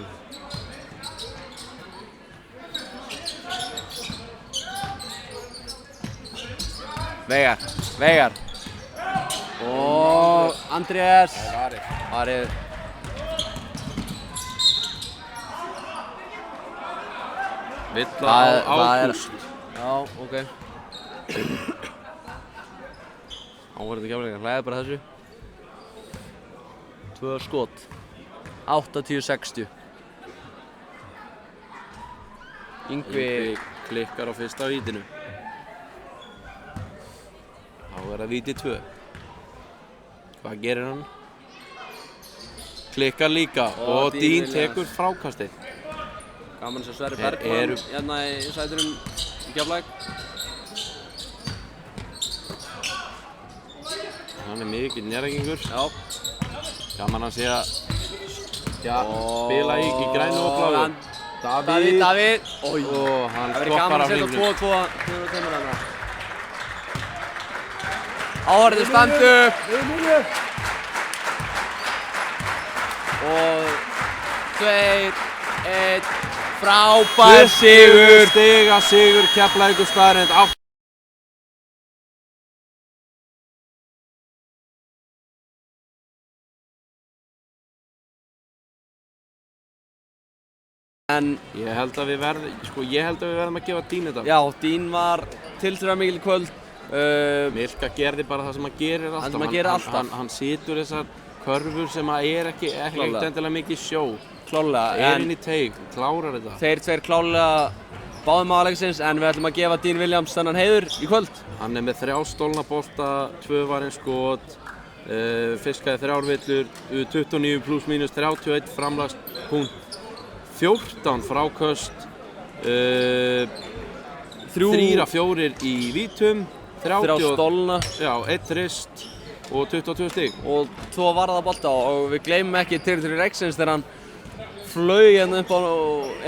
Veigar og Andrés varið. Villa á Ágúst. Já, ok. Áhverjandi Keflavík, hlæði bara þessu. 2 skot. 80-60. Yngvi klikkar á fyrsta vítinu. Þá er það víti 2. Hvað gerir hann? Klikkar líka og Dín tekur frákastið. gaman sem Sverrir Bergman hérna í sætunum í Keflavík. Hann er mikill njörðingur. Já. Gaman að sé að spila í grænu og bláu. Davíð. Og hann það verður stoppar gaman á að setja hringnum. 2-2 þarna. Áhorfendur standa upp. Og 2, 1, frábær sigur. Stiga sigur Keflavíkur staðreynd. En ég held að við verðum að gefa Dín þetta. já, Dín var tiltölulega mikil í kvöld. Milka gerði bara það sem hann gerir alltaf. Hann situr þessar körfur sem er ekki endilega mikið sjó. Klálega. Inn í teig, klárar þetta. Þeir tveir klálega báðum á leiksins en við ætlum að gefa Dín Williams þennan heiður í kvöld. Hann er með 3 stolna bolta, 2 varinn skot, fiskaði 3 villur, 29 pluss mínus 31 framlagspunkt, 14 fráköst, 3 af 4 í vítum, 3 stolna. Já, 1 rist og 22 stig. Og 2 varða bolta og við gleymum ekki til leiksins þegar hann flaug hérna upp á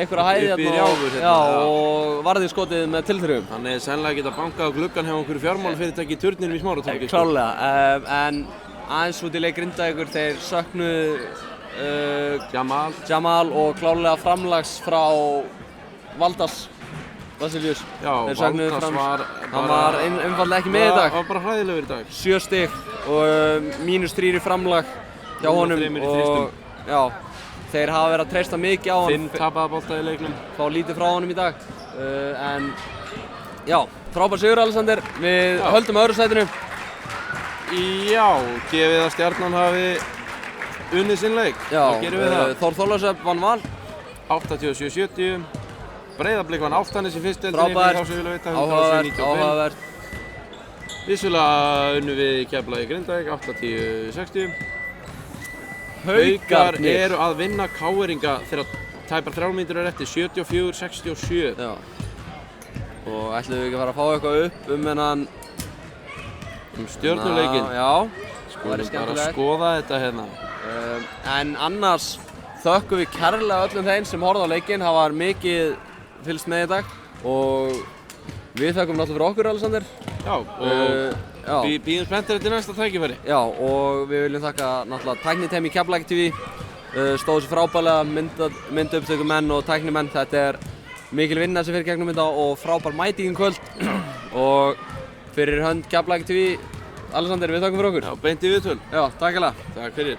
einhverja hæði upp í rjáfur hérna. Já, og varði skotið með tilþrifum. Hann er sennilega getað bankað á gluggan hjá einhverju fjármálafyrirtæki í turninum í Smáratorgi. Klálega, en aðeins út í leik Grindavíkur þeir söknuðu Jamal og klálega framlags frá Valdas Vasilius. Já, Valdas var hann var einfaldlega ekki með í dag. Það var bara hræðilegur í dag. 7 stig og -3 í framlag hjá honum og já, þeir hafa verið að treysta mikið á hann. 5 tapaða bolta í leiknum. Fá lítið frá honum í dag. En já, frábær sigur Alexander. Við höldum öðru sætinu. Já, gefið að Stjarnan hafi unnið sinn leik. Já, þá gerum við það. Þór Þorlákshöfn vann Val. 87-70. Breiðablik vann Álftanes í fyrstdeildinni. Frábært, áhugavert. Vissulega unnum við Keflavík Grindavík 80-60. Haukar eru að vinna KR-inga þegar tæpar 3 mínútur er eftir 74-67. Já. Og ætlum við ekki að fara að fá eitthvað upp þennan Stjörnuleikinn. Já, Skulum bara skoða þetta hérna. En annars þökkum við kærlega öllum þeim sem horfðu á leikinn. Það var mikið fylgst með í dag og við þökkum náttúrulega fyrir okkur, Alexander. Já, og bíðum spenntir eftir næsta tækifæri. Já, og við viljum þakka náttúrulega tækniteymi Keflavík TV. Stóðu sér frábærlega, myndupptökumenn og tæknimenn. Þetta er mikil vinna sem fyrir gegnum þetta og frábær mæting í kvöld. Og fyrir hönd Keflavík TV, Alexander, við þakkum fyrir okkur. Já, beint í viðtöl. Já, takk hérlega. Takk fyrir.